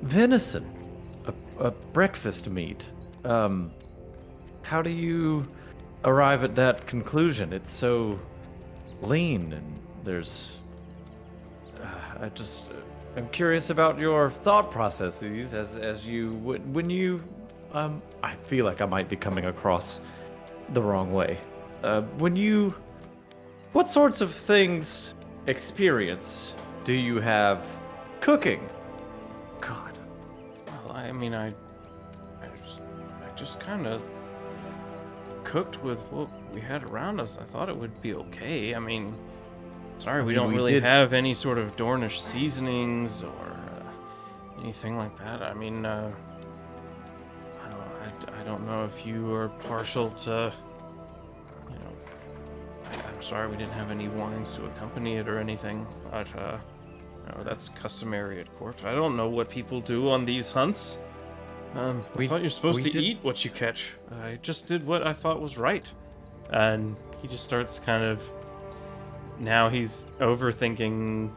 Venison, a breakfast meat. How do you arrive at that conclusion? It's so lean, and there's. I'm curious about your thought processes as you when you. I feel like I might be coming across the wrong way. What sorts of experience do you have cooking? God. Well, I just kind of cooked with what we had around us. I thought it would be okay. Sorry, we don't really have any sort of Dornish seasonings or anything like that. I don't know if you are partial to, I'm sorry we didn't have any wines to accompany it or anything, but that's customary at court. I don't know what people do on these hunts. I thought you're supposed to eat what you catch. I just did what I thought was right. And he just starts kind of. Now he's overthinking.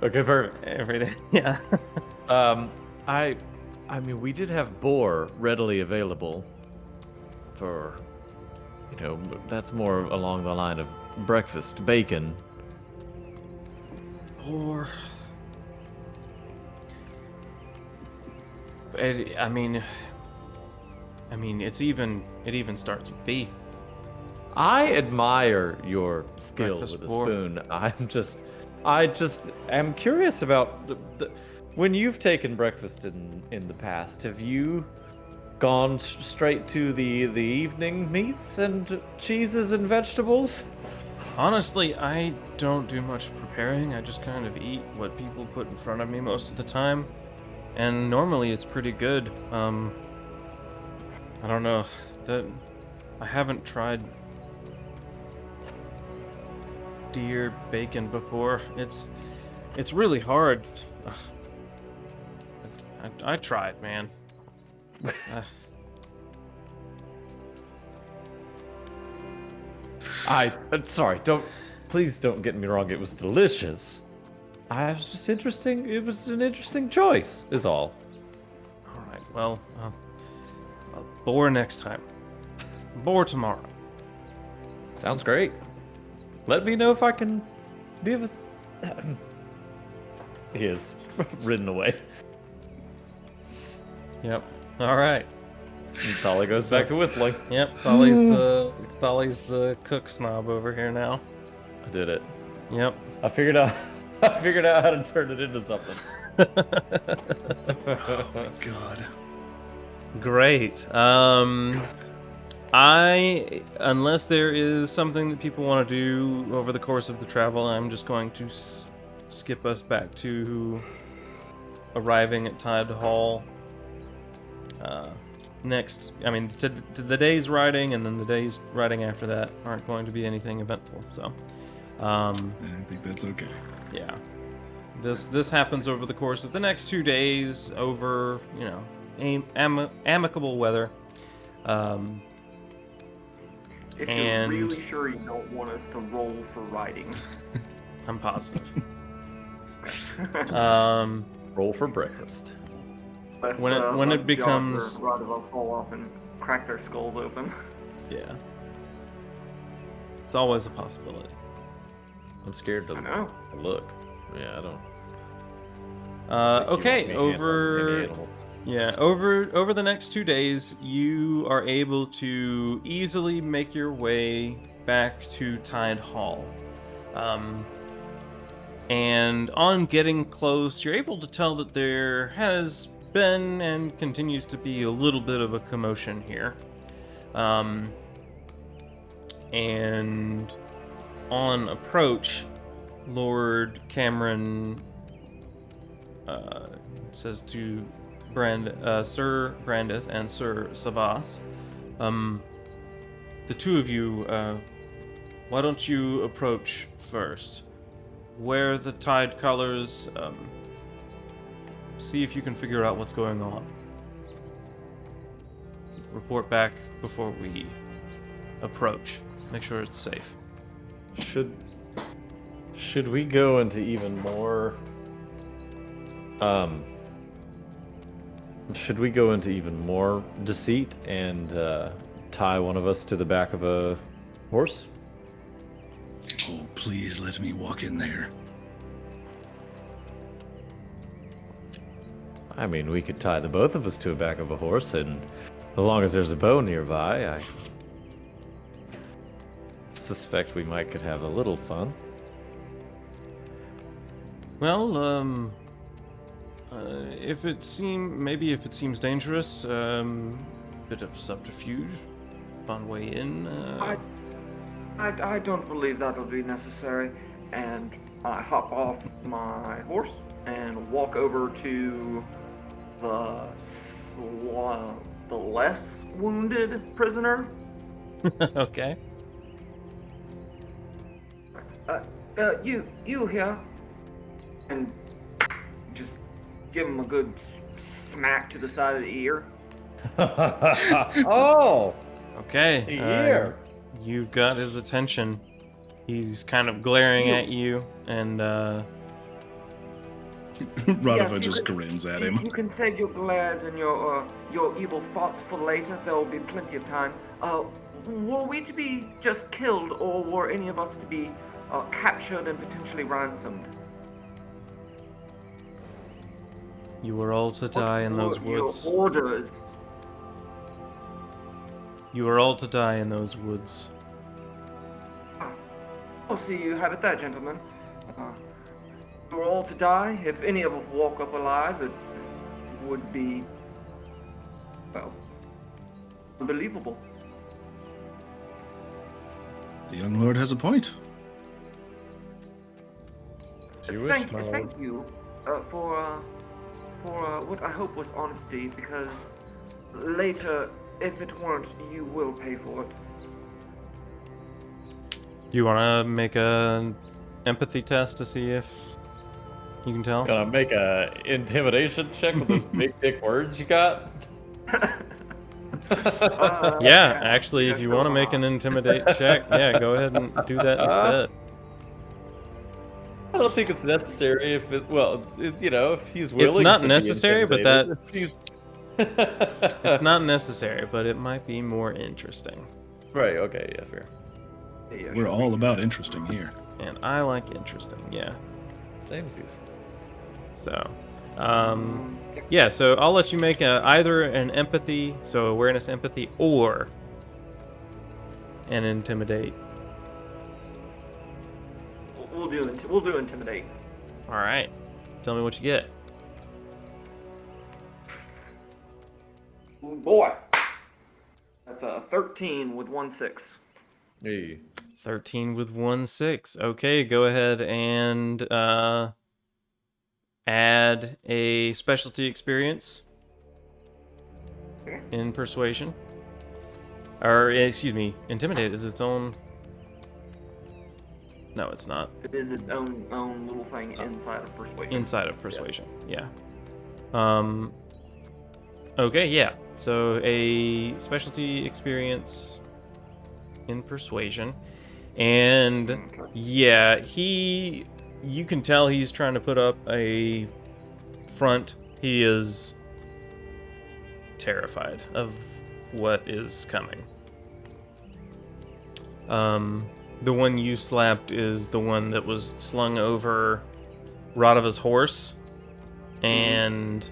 Okay, perfect. Everything. Yeah. We did have boar readily available for, that's more along the line of breakfast bacon. Or it even starts with B. I admire your skill Breakfast with a boar. spoon. I just am curious about when you've taken breakfast in the past. Have you gone straight to the evening meats and cheeses and vegetables? Honestly, I don't do much preparing. I just kind of eat what people put in front of me most of the time. And normally it's pretty good. I don't know. I haven't tried deer bacon before. It's really hard. Ugh. I tried, man. Sorry, please don't get me wrong. It was delicious. I was just interesting. It was an interesting choice, is all. All right. Well, boar next time. Boar tomorrow. Sounds great. Let me know if I can be of a... He is ridden away. Yep. All right. And Thalia goes back to whistling. Yep. Thali's the cook snob over here now. I did it. Yep. I figured out how to turn it into something. Oh my god. Great. Unless there is something that people want to do over the course of the travel, I'm just going to skip us back to arriving at Tyde Hall. Next, I mean, to the day's riding, and then the days riding after that aren't going to be anything eventful. So, I think that's okay. yeah, this happens over the course of the next 2 days, over amicable weather. If And- you're really sure you don't want us to roll for riding. I'm positive. Roll for breakfast. Lest, When it lest becomes- Josh or Radoval fall off and crack their skulls open. Yeah, it's always a possibility. I'm scared to I know. look. Yeah, I don't. Okay, over Yeah. over the next 2 days, you are able to easily make your way back to Tyde Hall. And on getting close, you're able to tell that there has been and continues to be a little bit of a commotion here. And on approach, Lord Cameron says to Sir Brandith and Sir Sabas, the two of you, why don't you approach first? Wear the Tide colors, see if you can figure out what's going on. Report back before we approach. Make sure it's safe. Should we go into even more deceit and tie one of us to the back of a horse? Oh, please let me walk in there. I mean, we could tie the both of us to the back of a horse, and as long as there's a bow nearby, I suspect we could have a little fun. Well, if it seems dangerous, bit of subterfuge, fun way in. I don't believe that'll be necessary. And I hop off my horse and walk over to the less wounded prisoner. Okay. You here? And just give him a good smack to the side of the ear. Oh! Okay. Here. You've got his attention. He's kind of glaring at you, and Radova you just can- grins at You him. can save your glares and your evil thoughts for later. There will be plenty of time. Were we to be just killed, or were any of us to be captured and potentially ransomed? you were all to die in those woods. Your orders. You were all to die in those woods. I'll see you have it there, gentlemen. We're all to die. If any of us walk up alive, it would be, well, unbelievable. The young lord has a point. Thank you for what I hope was honesty, because later, if it weren't, you will pay for it. You want to make an empathy test to see if you can tell? Gonna make a intimidation check with those big dick words you got? Yeah, actually, if you want to make an intimidate check, yeah, go ahead and do that instead. I don't think it's necessary if if he's willing. It's not to necessary, be but intimidated. it's not necessary, but it might be more interesting. Right. Okay. Yeah. Fair. We're all about interesting here. And I like interesting, yeah. Samesies. So, yeah, so I'll let you make either an empathy, so awareness empathy, or an intimidate. We'll do intimidate. All right. Tell me what you get. Ooh, boy, that's a 13 with 1/6. Hey. 13 with 1/6. Okay, go ahead and add a specialty experience in persuasion. Or, excuse me, intimidate is its own... No, it's not. It is its own little thing inside of persuasion. Inside of persuasion, yeah. Okay, yeah. So a specialty experience in persuasion. And yeah, you can tell he's trying to put up a front. He is terrified of what is coming. The one you slapped is the one that was slung over Radava's horse. And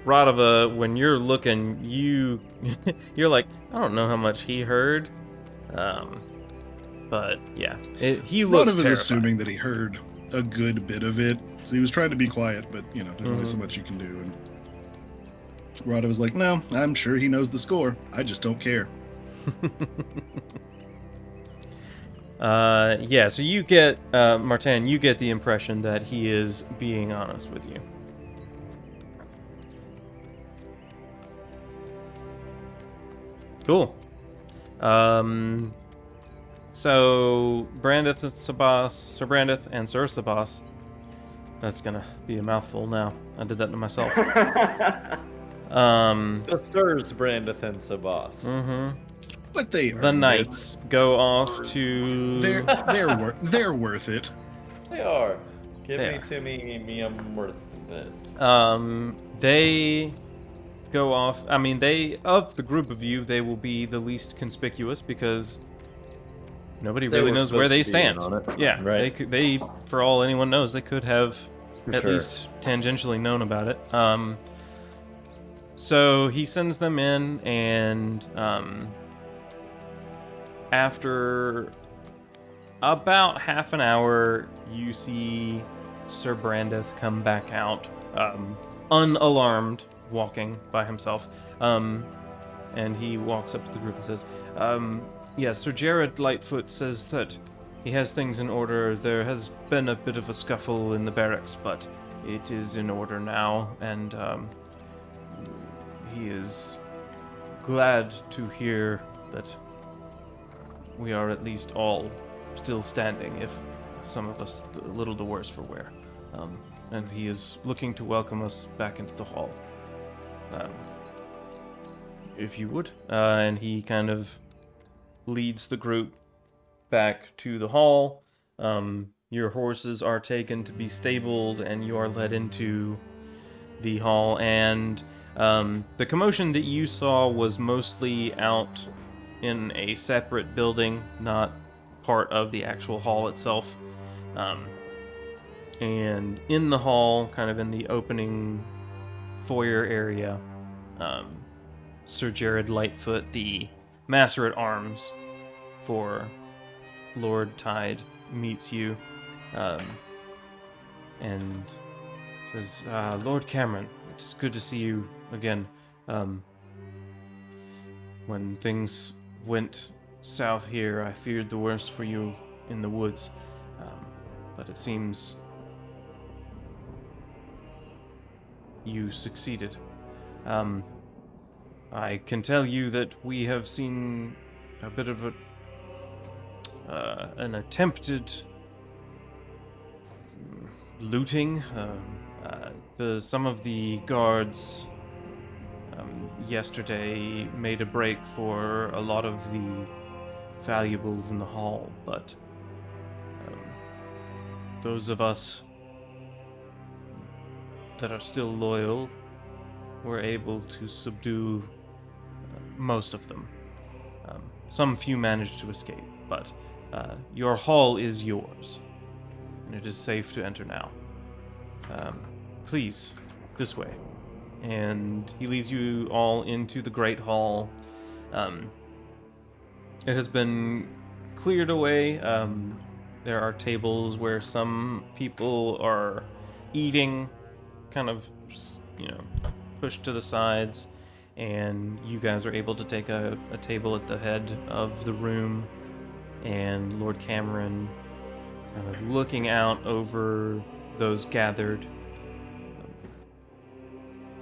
Radava, when you're looking, you're like, I don't know how much he heard. But yeah, he looks terrified. Radava's assuming that he heard a good bit of it. So he was trying to be quiet, but there's only so much you can do. And Radava's like, no, I'm sure he knows the score. I just don't care. Yeah, so you get, Martin, you get the impression that he is being honest with you. Cool. So, Brandith and Sabas, Sir Brandith and Sir Sabas. That's gonna be a mouthful now. I did that to myself. The Sirs Brandith and Sabas. Mm-hmm. But they The knights go off to... They're worth it. They are. Give They me are. to me, I'm worth it. They go off. I mean, of the group of you, they will be the least conspicuous because nobody They really were knows where supposed they to be in stand. on it. Yeah, Right. They, for all anyone knows, they could have For at sure. least tangentially known about it. So he sends them in, and after about half an hour, you see Sir Brandith come back out, unalarmed, walking by himself. And he walks up to the group and says, yeah, Sir Jared Lightfoot says that he has things in order. There has been a bit of a scuffle in the barracks, but it is in order now, and he is glad to hear that we are at least all still standing, if some of us a little the worse for wear. And he is looking to welcome us back into the hall. If you would. And he kind of leads the group back to the hall. Your horses are taken to be stabled, and you are led into the hall. And the commotion that you saw was mostly out in a separate building, not part of the actual hall itself. And in the hall, kind of in the opening foyer area, Sir Jared Lightfoot, the Master at Arms for Lord Tyde, meets you and says, Lord Cameron, it's good to see you again. When things went south here, I feared the worst for you in the woods. But it seems you succeeded. I can tell you that we have seen a bit of an attempted looting. Some of the guards yesterday made a break for a lot of the valuables in the hall, but those of us that are still loyal were able to subdue most of them. Some few managed to escape, but your hall is yours, and it is safe to enter now. Please, this way. And he leads you all into the Great Hall. It has been cleared away. There are tables where some people are eating, kind of, pushed to the sides, and you guys are able to take a table at the head of the room, and Lord Cameron kind of looking out over those gathered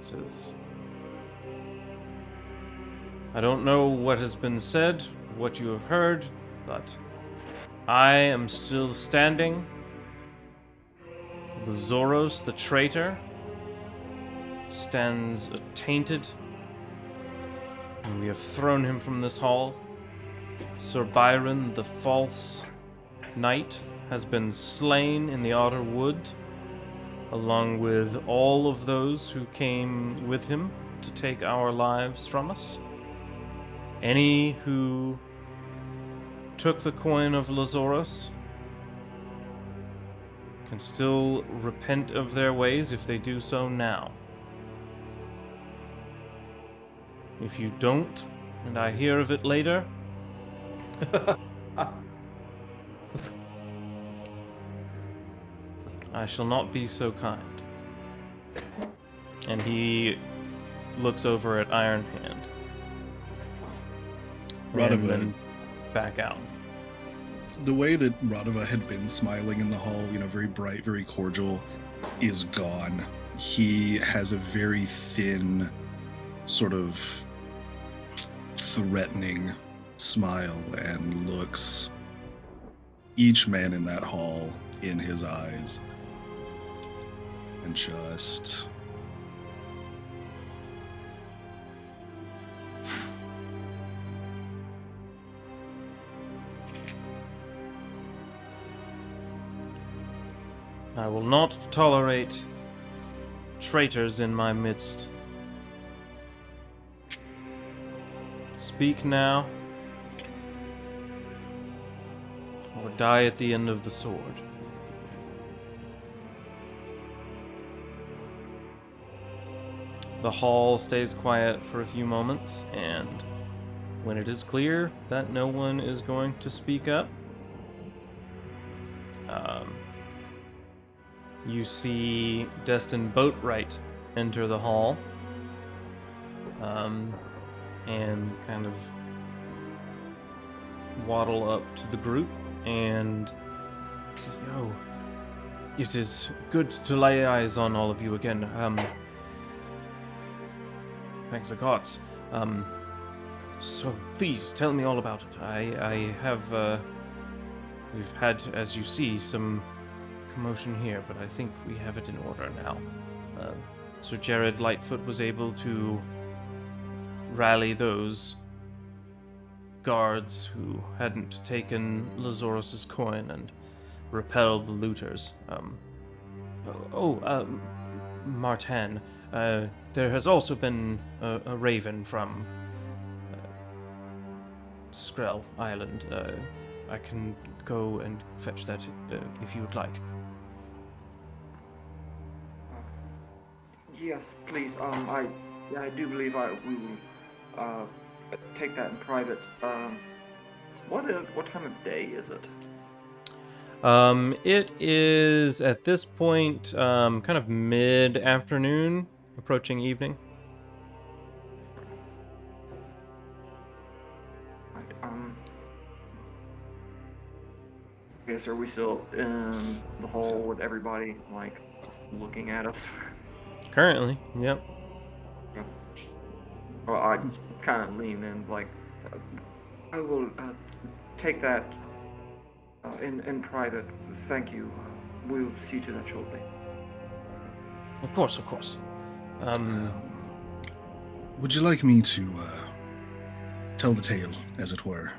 says, I don't know what has been said, what you have heard, but I am still standing. Lazoros, the traitor, stands attainted, and we have thrown him from this hall. Ser Byren, the false knight, has been slain in the Otter Wood, along with all of those who came with him to take our lives from us. Any who took the coin of Lazoros can still repent of their ways if they do so now. If you don't, and I hear of it later, I shall not be so kind. And he looks over at Iron Hand. And then back out. The way that Radova had been smiling in the hall, very bright, very cordial, is gone. He has a very thin, sort of threatening smile and looks each man in that hall in his eyes. And just... I will not tolerate traitors in my midst. Speak now, or die at the end of the sword. The hall stays quiet for a few moments, and when it is clear that no one is going to speak up, you see Destin Boatwright enter the hall, and kind of waddle up to the group and say, "Oh, it is good to lay eyes on all of you again. Thanks the gods. So please tell me all about it. I have, we've had, as you see, some commotion here, but I think we have it in order now. Sir Jared Lightfoot was able to rally those guards who hadn't taken Lazoros' coin and repel the looters. Martin, there has also been a raven from Skrell Island. I can go and fetch that if you would like. Yes, please. I do believe we will take that in private. What time of day is it? It is at this point kind of mid-afternoon, approaching evening. I guess, are we still in the hall with everybody, like, looking at us? Currently, yep. Yeah. Well, I kind of lean in, like, I will take that in private. Thank you. We'll see to that shortly. Of course, of course. Would you like me to tell the tale, as it were,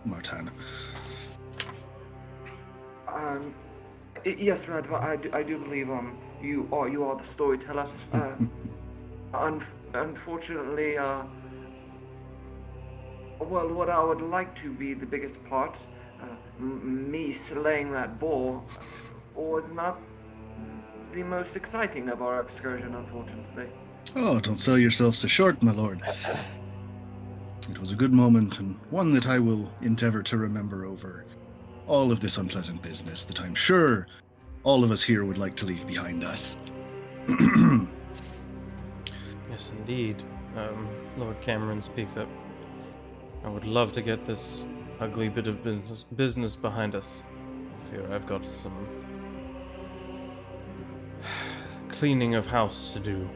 Martin? Yes, Radva, I do believe you are the storyteller. Unfortunately, well, what I would like to be the biggest part, me slaying that boar, was not the most exciting of our excursion, unfortunately. Oh, don't sell yourself so short, my lord. It was a good moment, and one that I will endeavor to remember over all of this unpleasant business that I'm sure all of us here would like to leave behind us. Yes, indeed. Lord Cameron speaks up. I would love to get this ugly bit of business behind us. I fear I've got some cleaning of house to do.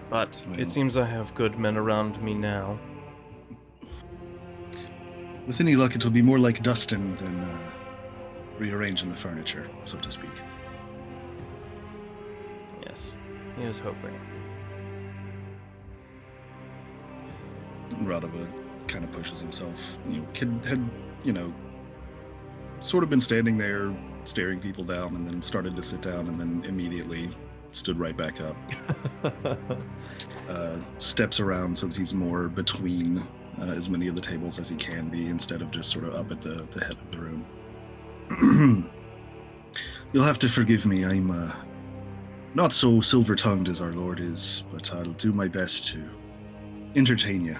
But Well, it seems I have good men around me now. with any luck, it'll be more like dusting than rearranging the furniture, so to speak. Yes, he was hoping. Radova kind of pushes himself. Kid had, sort of been standing there, staring people down, and then started to sit down, and then immediately stood right back up. Steps around so that he's more between as many of the tables as he can be, instead of just sort of up at the head of the room. You'll have to forgive me. I'm not so silver-tongued as our Lord is, but I'll do my best to entertain you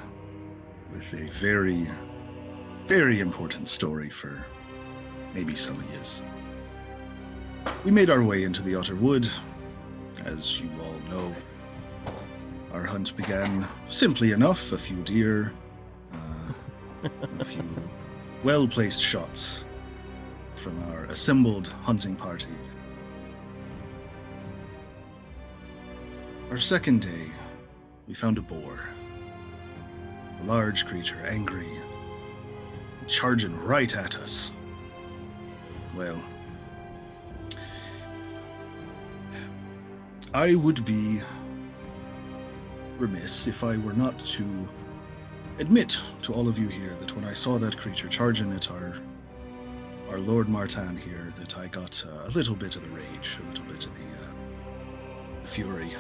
with a very, very important story for maybe some of yous. We made our way into the Outer Wood. As you all know, our hunt began simply enough. A few deer, a few well-placed shots from our assembled hunting party. Our second day, we found a boar. A large creature, angry, charging right at us. Well, I would be remiss if I were not to admit to all of you here that when I saw that creature charging at our Lord Martin here, that I got a little bit of the rage, a little bit of the fury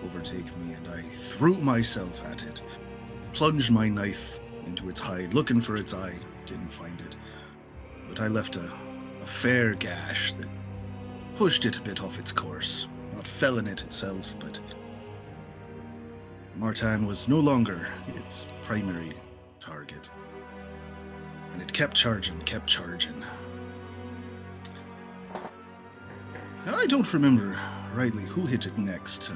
overtake me, and I threw myself at it, plunged my knife into its hide, looking for its eye, didn't find it, but I left a fair gash that pushed it a bit off its course. Not felling it itself, but Martin was no longer its primary target. And it kept charging, kept charging. I don't remember rightly who hit it next.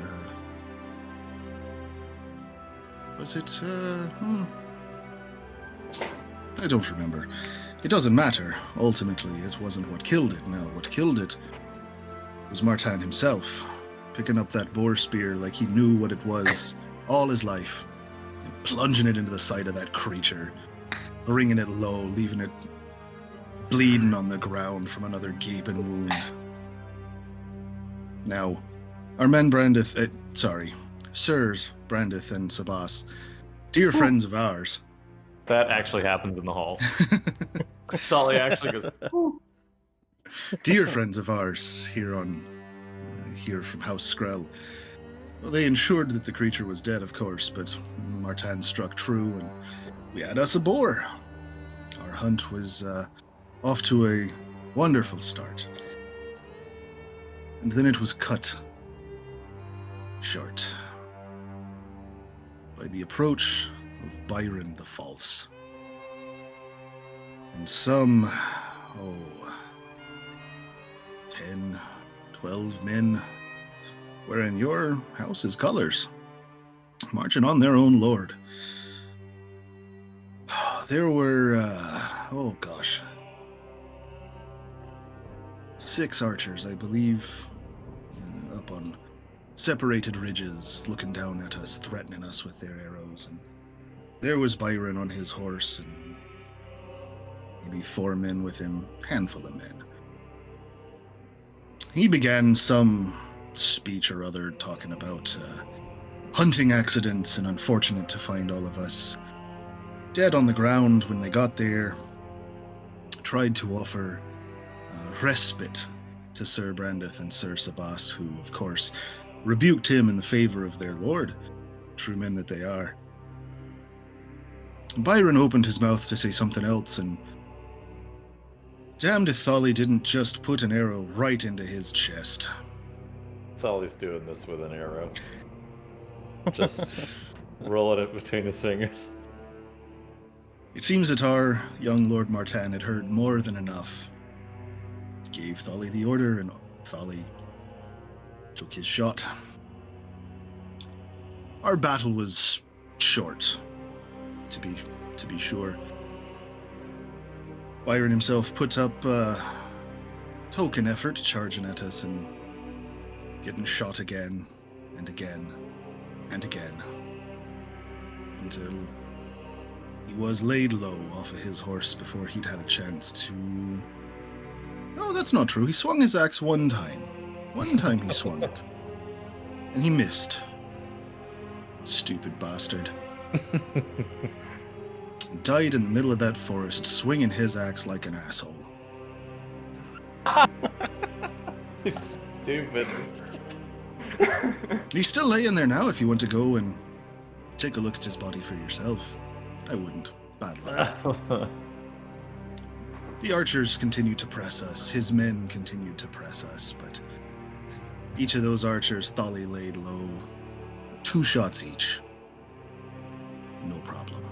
Was it, I don't remember. It doesn't matter. Ultimately, it wasn't what killed it. No, what killed it was Martin himself, picking up that boar spear like he knew what it was all his life, and plunging it into the side of that creature, bringing it low, leaving it bleeding on the ground from another gaping wound. Now, our men Sirs Brandith and Sabas, dear friends of ours. That actually happens in the hall. Thali actually goes, "Ooh." Dear friends of ours here from House Skrell. Well, they ensured that the creature was dead, of course, but Martin struck true, and we had us a boar. Our hunt was off to a wonderful start. And then it was cut short by the approach of Byren the False. And some, 10, 12 men wearing your house's colors, marching on their own lord. There were, 6 archers, I believe, up on separated ridges, looking down at us, threatening us with their arrows. And there was Byron on his horse, and maybe 4 men with him, handful of men. He began some speech or other talking about hunting accidents, and unfortunate to find all of us dead on the ground when they got there. Tried to offer respite to Sir Brandeth and Sir Sabas, who, of course, rebuked him in the favor of their lord, true men that they are. Byron opened his mouth to say something else, and damned if Thali didn't just put an arrow right into his chest. Thali's doing this with an arrow. Just rolling it between his fingers. It seems that our young Lord Martin had heard more than enough. Gave Thali the order, and Thali took his shot. Our battle was short, to be sure. Byron himself put up token effort charging at us and getting shot again and again and again until he was laid low off of his horse before he'd had a chance to... No, that's not true. He swung his axe one time. One time he swung it. And he missed. Stupid bastard. Died in the middle of that forest, swinging his axe like an asshole. He's stupid. He's still laying there now if you want to go and take a look at his body for yourself. I wouldn't. Bad luck. The archers continued to press us. His men continued to press us, but each of those archers Thali laid low. 2 shots each. No problem.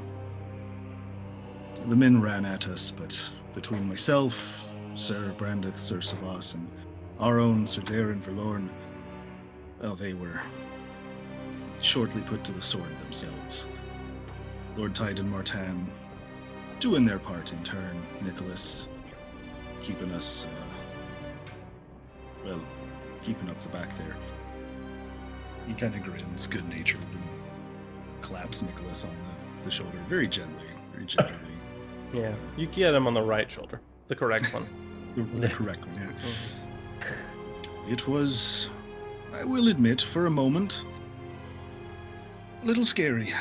The men ran at us, but between myself, Sir Brandeth, Sir Sabas, and our own Sir Darren Verlorn, well, they were shortly put to the sword themselves. Lord Tyde and Martin doing their part in turn. Nicholas keeping us, keeping up the back there. He kind of grins, good-natured, and claps Nicholas on the shoulder very gently, very gingerly. Yeah, you get him on the right shoulder, the correct one. The correct one, yeah. It was, I will admit, for a moment, a little scary.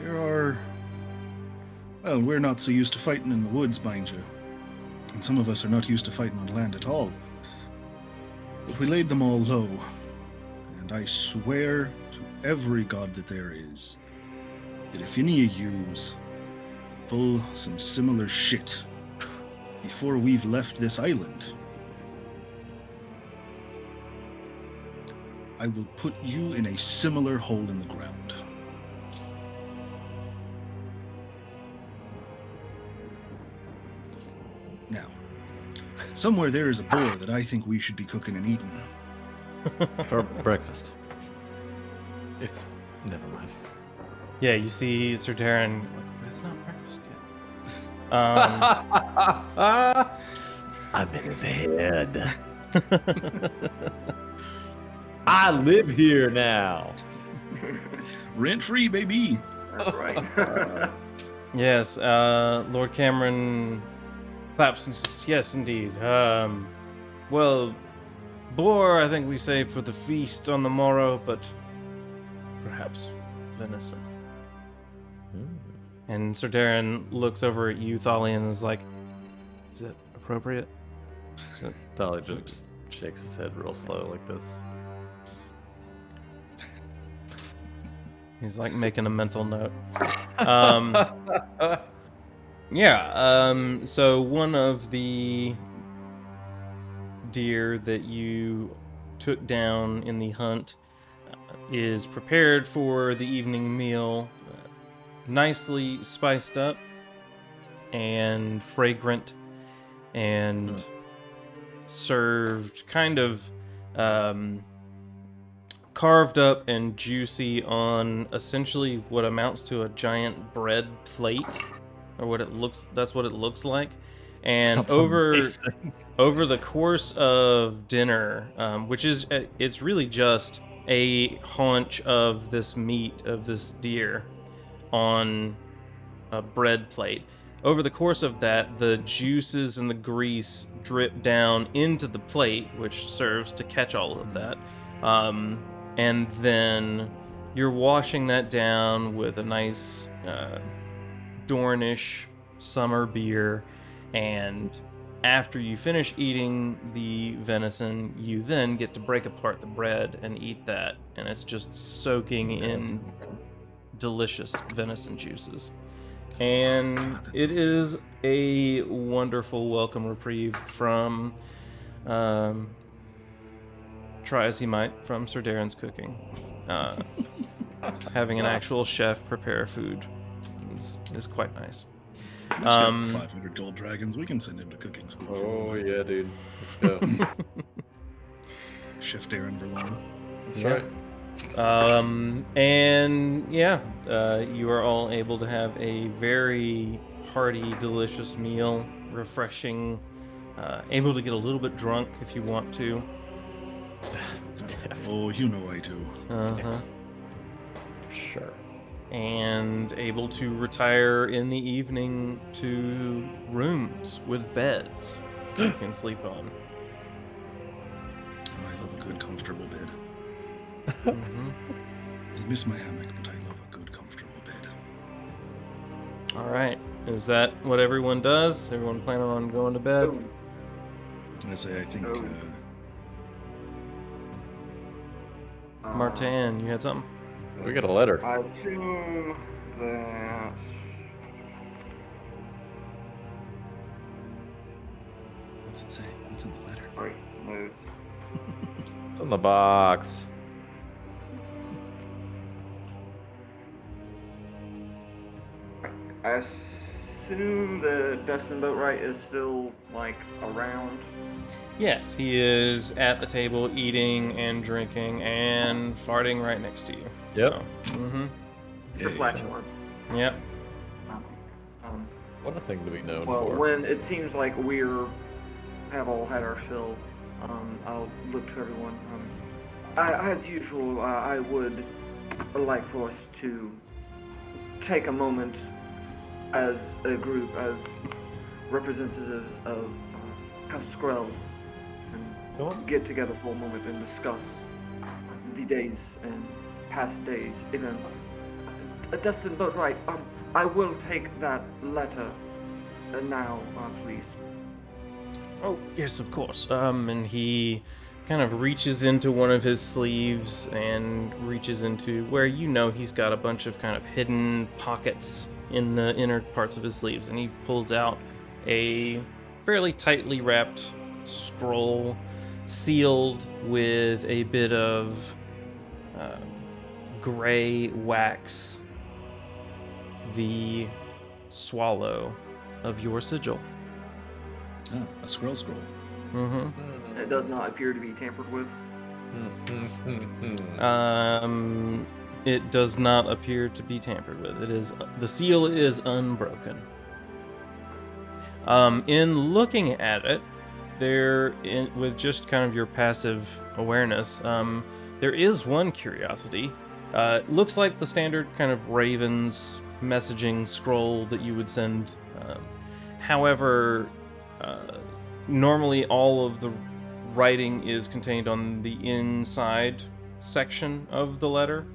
There are... Well, we're not so used to fighting in the woods, mind you. And some of us are not used to fighting on land at all. But we laid them all low. And I swear to every god that there is, that if any of yous pull some similar shit before we've left this island, I will put you in a similar hole in the ground. Now, somewhere there is a boar that I think we should be cooking and eating. For breakfast. It's... never mind. Yeah, you see Sir Darren, like, but it's not breakfast yet. I'm in his head. I live here now. Rent free, baby. That's right. Yes, Lord Cameron claps and says, yes, indeed. Well, boar, I think we save for the feast on the morrow, but perhaps venison. And Sir Darren looks over at you, Thali, and is like, is it appropriate? Thali just shakes his head real slow like this. He's like making a mental note. So one of the deer that you took down in the hunt is prepared for the evening meal, nicely spiced up and fragrant and served kind of carved up and juicy on essentially what amounts to a giant bread plate, or that's what it looks like. And Sounds over amazing. over the course of dinner, which is it's really just a haunch of this meat of this deer on a bread plate. Over the course of that, the juices and the grease drip down into the plate, which serves to catch all of that. And then you're washing that down with a nice Dornish summer beer. And after you finish eating the venison, you then get to break apart the bread and eat that. And it's just soaking in delicious venison juices. And it is a wonderful welcome reprieve from, try as he might, from Sir Darren's cooking. Having an actual chef prepare food is quite nice. He's got 500 gold dragons. We can send him to cooking school. Oh yeah, dude. Let's go. Chef Darren Verlon. That's Yeah. right. And yeah, you are all able to have a very hearty, delicious meal, refreshing, able to get a little bit drunk if you want to. Oh, you know I do. Uh-huh. Sure. And able to retire in the evening to rooms with beds you can sleep on. I love a good, comfortable bed. Mm-hmm. I miss my hammock, but I love a good, comfortable bed. All right. Is that what everyone does? Everyone planning on going to bed? I say, I think. Martin, you had something? We got a letter. I assume that. What's it say? What's in the letter? Right, move. It's in the box. I assume the Dustin Boatwright is still, like, around. Yes, he is at the table eating and drinking and farting right next to you. Yep. So, mm-hmm. It's for flatulence. Yep. What a thing to be known Well, for. when it seems like have all had our fill, I'll look to everyone. As usual, I would like for us to take a moment as a group, as representatives of House Skrell, and get together for a moment and discuss the days and past days' events. Dustin Boatwright, I will take that letter now, please. Oh, yes, of course. And he kind of reaches into one of his sleeves and reaches into where you know he's got a bunch of kind of hidden pockets in the inner parts of his sleeves, and he pulls out a fairly tightly wrapped scroll sealed with a bit of gray wax, the swallow of your sigil. Ah, a scroll. Mm-hmm. It does not appear to be tampered with. It does not appear to be tampered with. It is, the seal is unbroken. In looking at it, with just kind of your passive awareness, there is one curiosity. It looks like the standard kind of Raven's messaging scroll that you would send. However, normally all of the writing is contained on the inside section of the letter.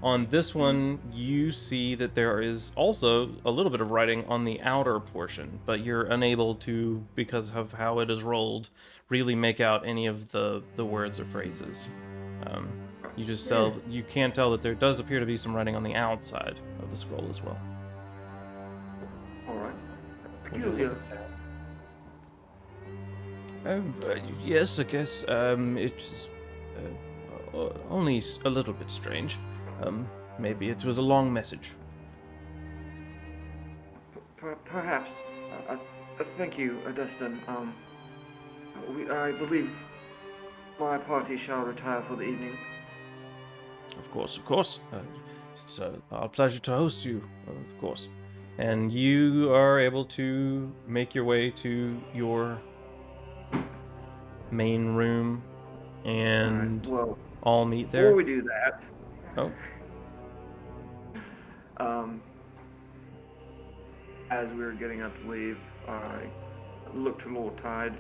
On this one, you see that there is also a little bit of writing on the outer portion, but you're unable to, because of how it is rolled, really make out any of the words or phrases. You can't tell that there does appear to be some writing on the outside of the scroll as well. Alright. Peculiar. Yes, I guess it's only a little bit strange. Maybe it was a long message. Perhaps. Thank you, Dustin. I believe my party shall retire for the evening. Of course. It's our pleasure to host you, of course. and you are able to make your way to your main room and Well, all meet before there. we do that, Oh, as we were getting up to leave, I looked to Lord Tyde.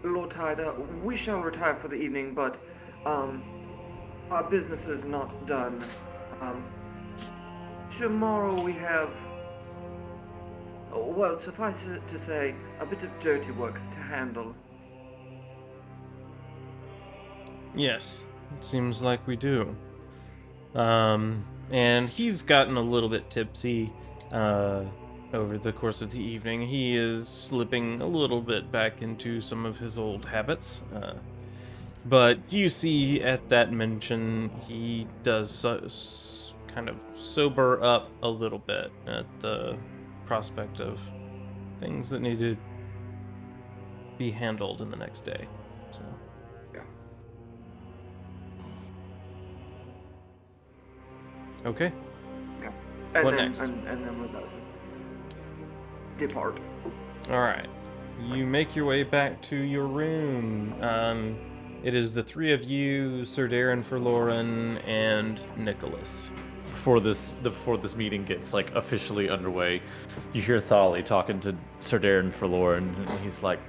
Lord Tyde, we shall retire for the evening, but our business is not done. Tomorrow we have, well, suffice it to say, a bit of dirty work to handle. yes, it seems like we do. And he's gotten a little bit tipsy over the course of the evening. He is slipping a little bit back into some of his old habits. But you see at that mention, he does kind of sober up a little bit at the prospect of things that need to be handled in the next day. So. Yeah. Okay. Yeah. And What then, next? And then we'll depart. All right. You make your way back to your room. It is the three of you, Ser Byren Rocke, and Nicholas. Before this meeting gets like officially underway, you hear Thali talking to Ser Byren Rocke, and he's like,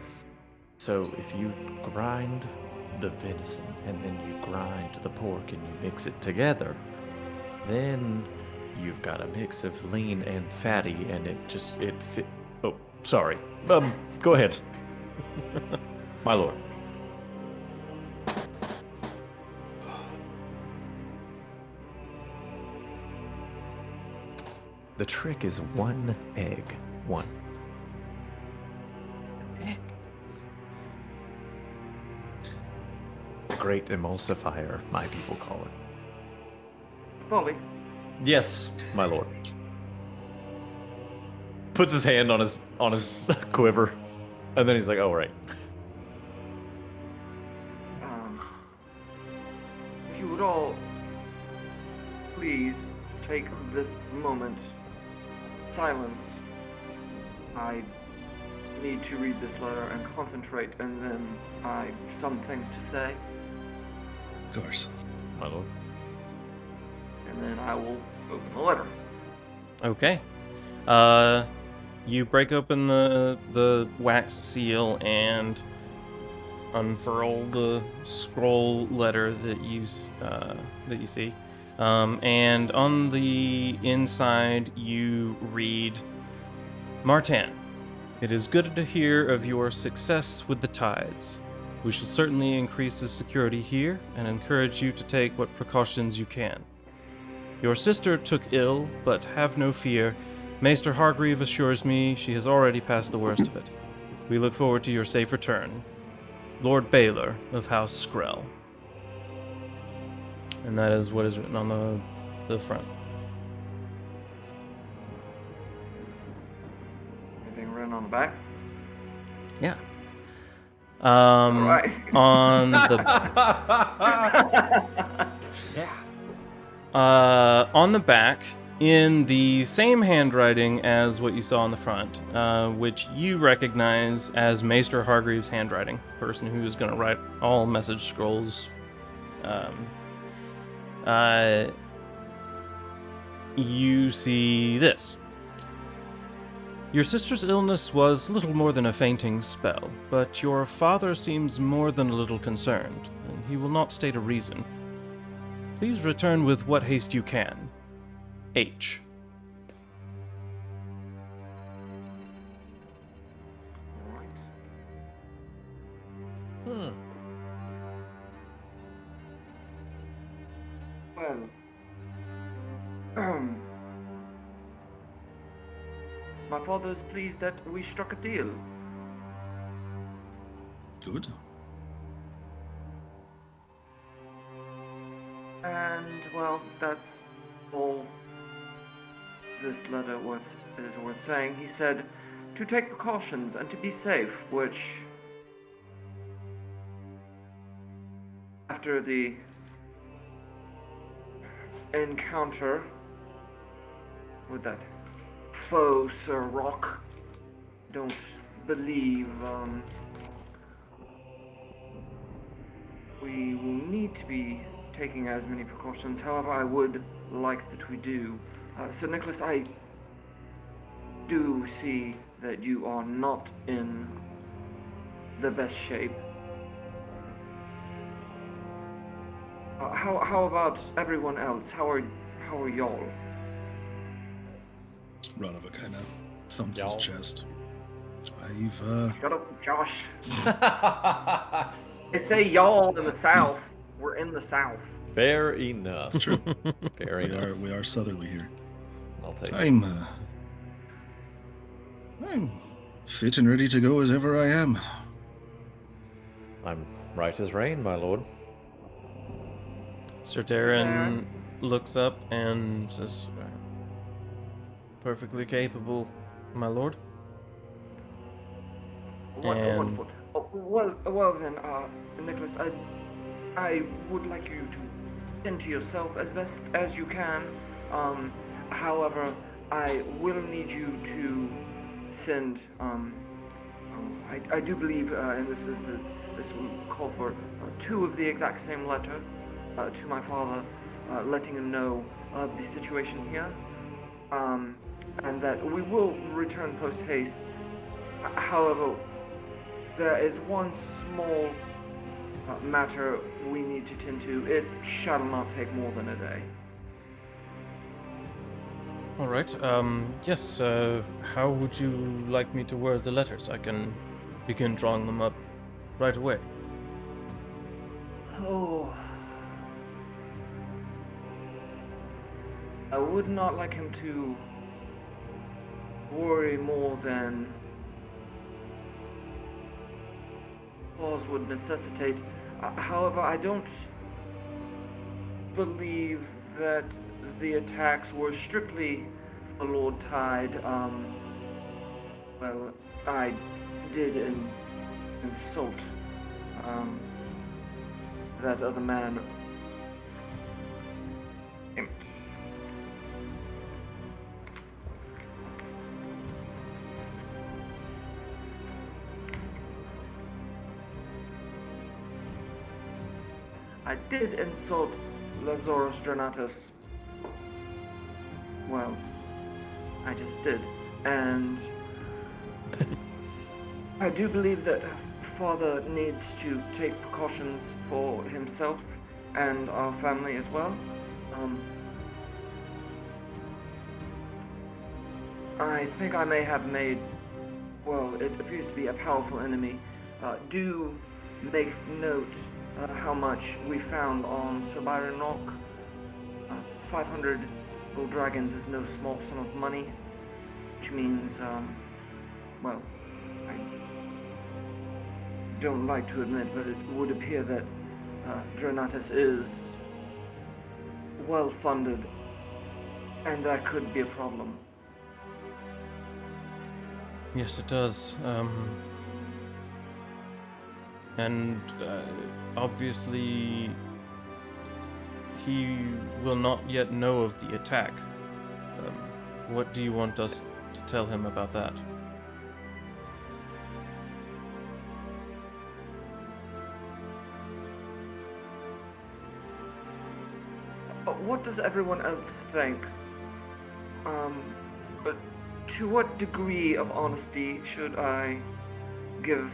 "So if you grind the venison and then you grind the pork and you mix it together, then you've got a mix of lean and fatty, and it fit." Oh, sorry. Go ahead, my lord. The trick is one egg. One. An egg. The great emulsifier, my people call it. Folly. Yes, my lord. Puts his hand on his quiver, and then he's like, "Oh, right." If you would all please take this moment. Silence. I need to read this letter and concentrate, and then I have some things to say, Of course. My lord. and then I will open the letter. Okay. You break open the wax seal and unfurl the scroll letter that you see. And on the inside, you read, "Martin, it is good to hear of your success with the tides. We shall certainly increase the security here and encourage you to take what precautions you can. Your sister took ill, but have no fear. Maester Hargreave assures me she has already passed the worst of it. We look forward to your safe return. Lord Baylor of House Skrell." And that is what is written on the front. Anything written on the back? Yeah. Alright. On the on the back, in the same handwriting as what you saw on the front, which you recognize as Maester Hargreave's handwriting, the person who is going to write all message scrolls. You see this. "Your sister's illness was little more than a fainting spell, but your father seems more than a little concerned, and he will not state a reason. Please return with what haste you can. H." Well, my father is pleased that we struck a deal. Good. And, well, that's all this letter is worth saying. He said to take precautions and to be safe, which, after the encounter with that faux Ser Rocke. Don't believe we will need to be taking as many precautions. However, I would like that we do. So, Nicholas, I do see that you are not in the best shape. How about everyone else? How are y'all? Ranova kind of thumps Y'all. his chest. I've Shut up, Josh. They say y'all in the South. We're in the South. Fair enough. It's true. Fair enough. we are southerly here. I'll take it. I'm fit and ready to go as ever I am. I'm right as rain, my lord. Sir Darren looks up and says, perfectly capable, my lord. And- Wonderful. Oh, well then, Nicholas, I would like you to tend to yourself as best as you can. However, I will need you to send. I do believe, and this will call for 2 of the exact same letter to my father, letting him know of the situation here, and that we will return post haste. However, there is one small matter we need to tend to. It shall not take more than a day. All right. Yes. How would you like me to word the letters? I can begin drawing them up right away. Oh. I would not like him to worry more than cause would necessitate. However, I don't believe that the attacks were strictly for Lord Tyde. Well, I did insult that other man. I did insult Lazarus Dranatus. Well, I just did. And I do believe that Father needs to take precautions for himself and our family as well. I think I may have made, well, it appears to be a powerful enemy. Do make note how much we found on Ser Byren Rocke. 500 gold dragons is no small sum of money, which means, well, I don't like to admit, but it would appear that Dranatus is well funded, and that could be a problem. Yes, it does. And obviously, he will not yet know of the attack. What do you want us to tell him about that? What does everyone else think? To what degree of honesty should I give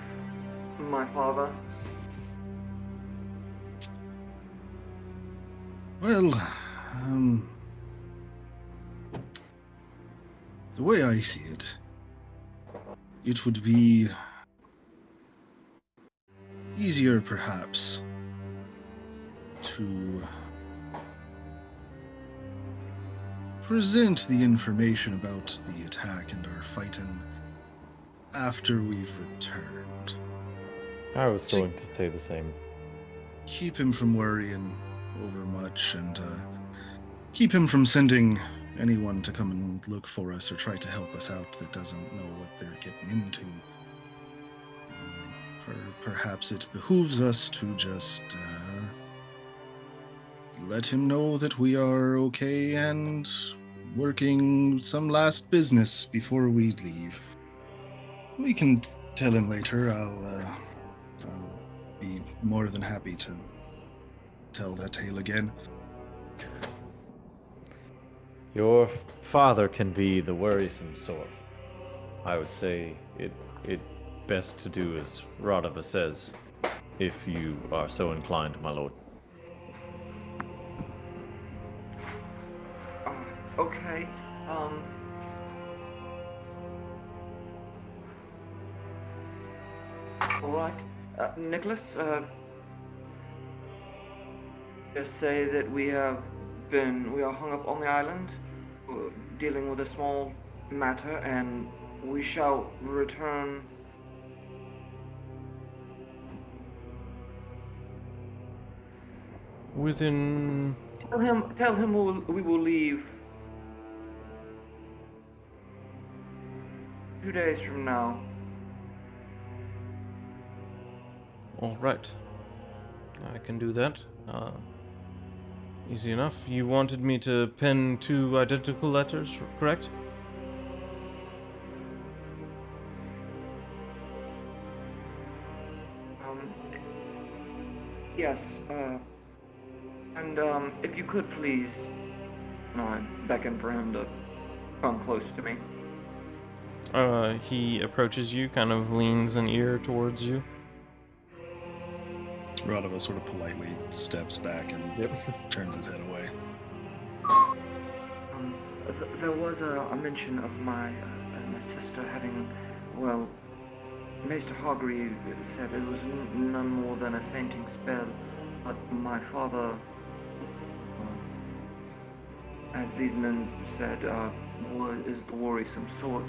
my father? Well, the way I see it, it would be easier perhaps to present the information about the attack and our fighting after we've returned. I was going to say the same. Keep him from worrying over much and keep him from sending anyone to come and look for us or try to help us out that doesn't know what they're getting into. Perhaps it behooves us to just let him know that we are okay and working some last business before we leave. We can tell him later. I'll be more than happy to tell that tale again. Your father can be the worrisome sort. I would say it best to do as Radava says, if you are so inclined, my lord. Okay. All right. Nicholas, just say that we are hung up on the island, dealing with a small matter, and we shall return. Within... Tell him we will leave 2 days from now. All right. I can do that. Easy enough. You wanted me to pen 2 identical letters, correct? Yes, and if you could please, and I beckon for him to come close to me. He approaches you, kind of leans an ear towards you. Radava sort of politely steps back and turns his head away. There was a mention of my sister having, well, Maester Hargreave said it was none more than a fainting spell, but my father, as these men said, is the worrisome sort.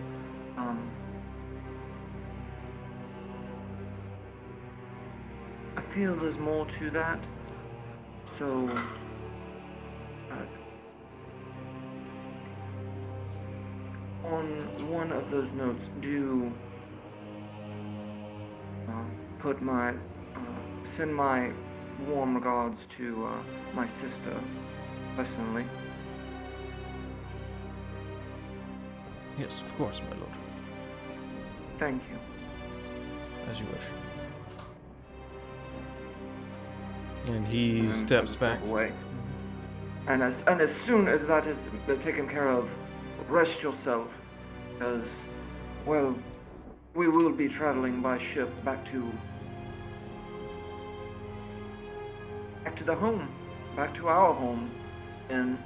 I feel there's more to that, so on one of those notes, do put my send my warm regards to my sister personally. Yes, of course, my lord. Thank you. As you wish. And he steps back. Away. And as soon as that is taken care of, rest yourself, because, well, we will be traveling by ship back to the home, back to our home, in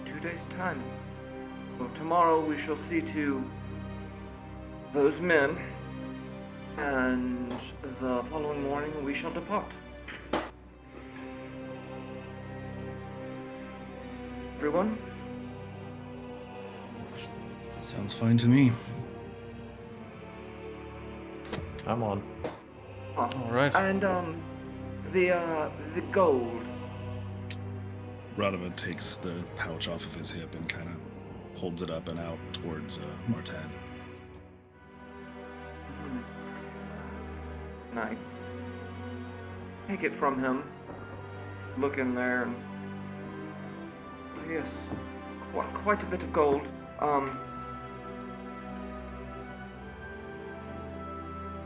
2 days' time. So tomorrow we shall see to those men, and the following morning we shall depart. Everyone? Sounds fine to me. I'm on. All right. And the gold. Radava takes the pouch off of his hip and kind of holds it up and out towards Martin. And I take it from him, look in there, and yes, quite a bit of gold.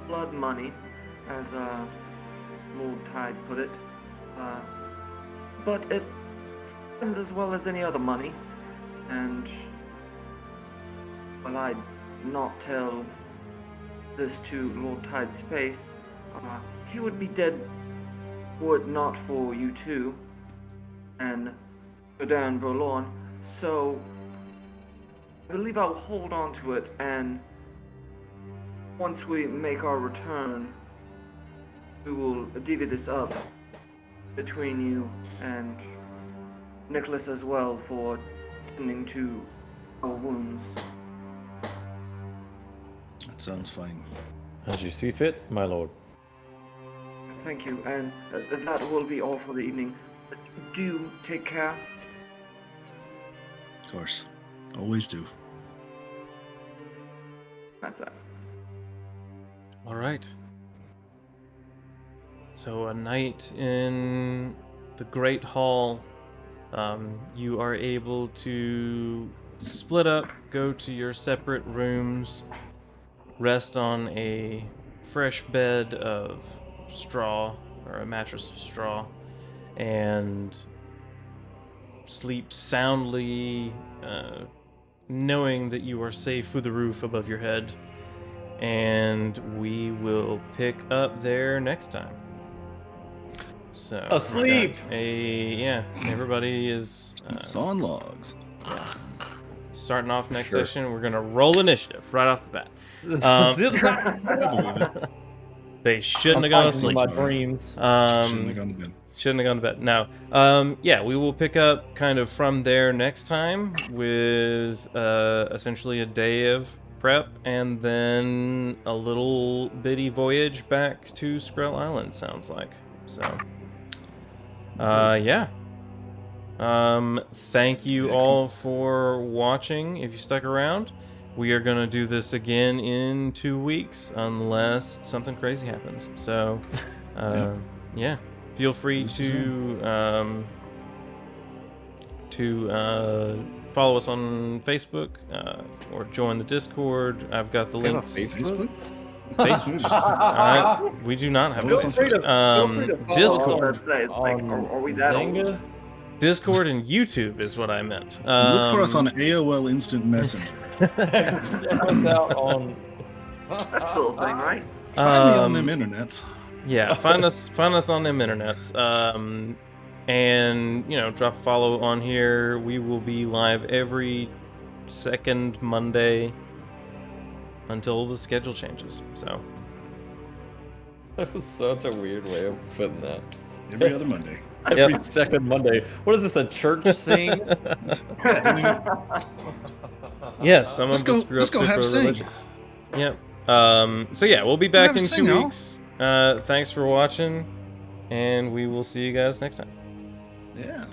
Blood money, as Lord Tyde put it, but it spends as well as any other money, and well, I'd not tell this to Lord Tyde's face. He would be dead were it not for you two and Godin Volon, so I believe I'll hold on to it, and once we make our return, we will divvy this up between you and Nicholas as well for tending to our wounds. That sounds fine. As you see fit, my lord. Thank you, and that will be all for the evening. Do take care. Of course. Always do. That's it. All right. So a night in the Great Hall, you are able to split up, go to your separate rooms, rest on a fresh bed of straw, or a mattress of straw, and sleep soundly, knowing that you are safe with the roof above your head. And we will pick up there next time. So Asleep! Everybody is Sawing logs. starting off next Sure. session. We're gonna roll initiative right off the bat. I believe it. They shouldn't have gone to sleep. sleep. My dreams. Shouldn't have gone to bed. Shouldn't have gone to bed. Now, we will pick up kind of from there next time with essentially a day of prep and then a little bitty voyage back to Skrell Island, sounds like. So, thank you all for watching. If you stuck around, we are going to do this again in 2 weeks unless something crazy happens. So, feel free to follow us on Facebook or join the Discord. I've got the links. Facebook? Facebook. We do not have Feel Facebook. free to follow Discord. Are we that old? Zynga? Discord and YouTube is what I meant. Look for us on AOL Instant Messenger. Check us out on. That's still a thing, right? Find me on them internets. Yeah, find us on them internets. And drop a follow on here. We will be live every second Monday until the schedule changes. So That was such a weird way of putting that. Every other Monday. Every second Monday. What is this, a church sing? yes, some Let's of go- us grew let's up go have super sing. religious. Yep. We'll be back have in a 2 sing, y'all. weeks. Thanks for watching, and we will see you guys next time. Yeah.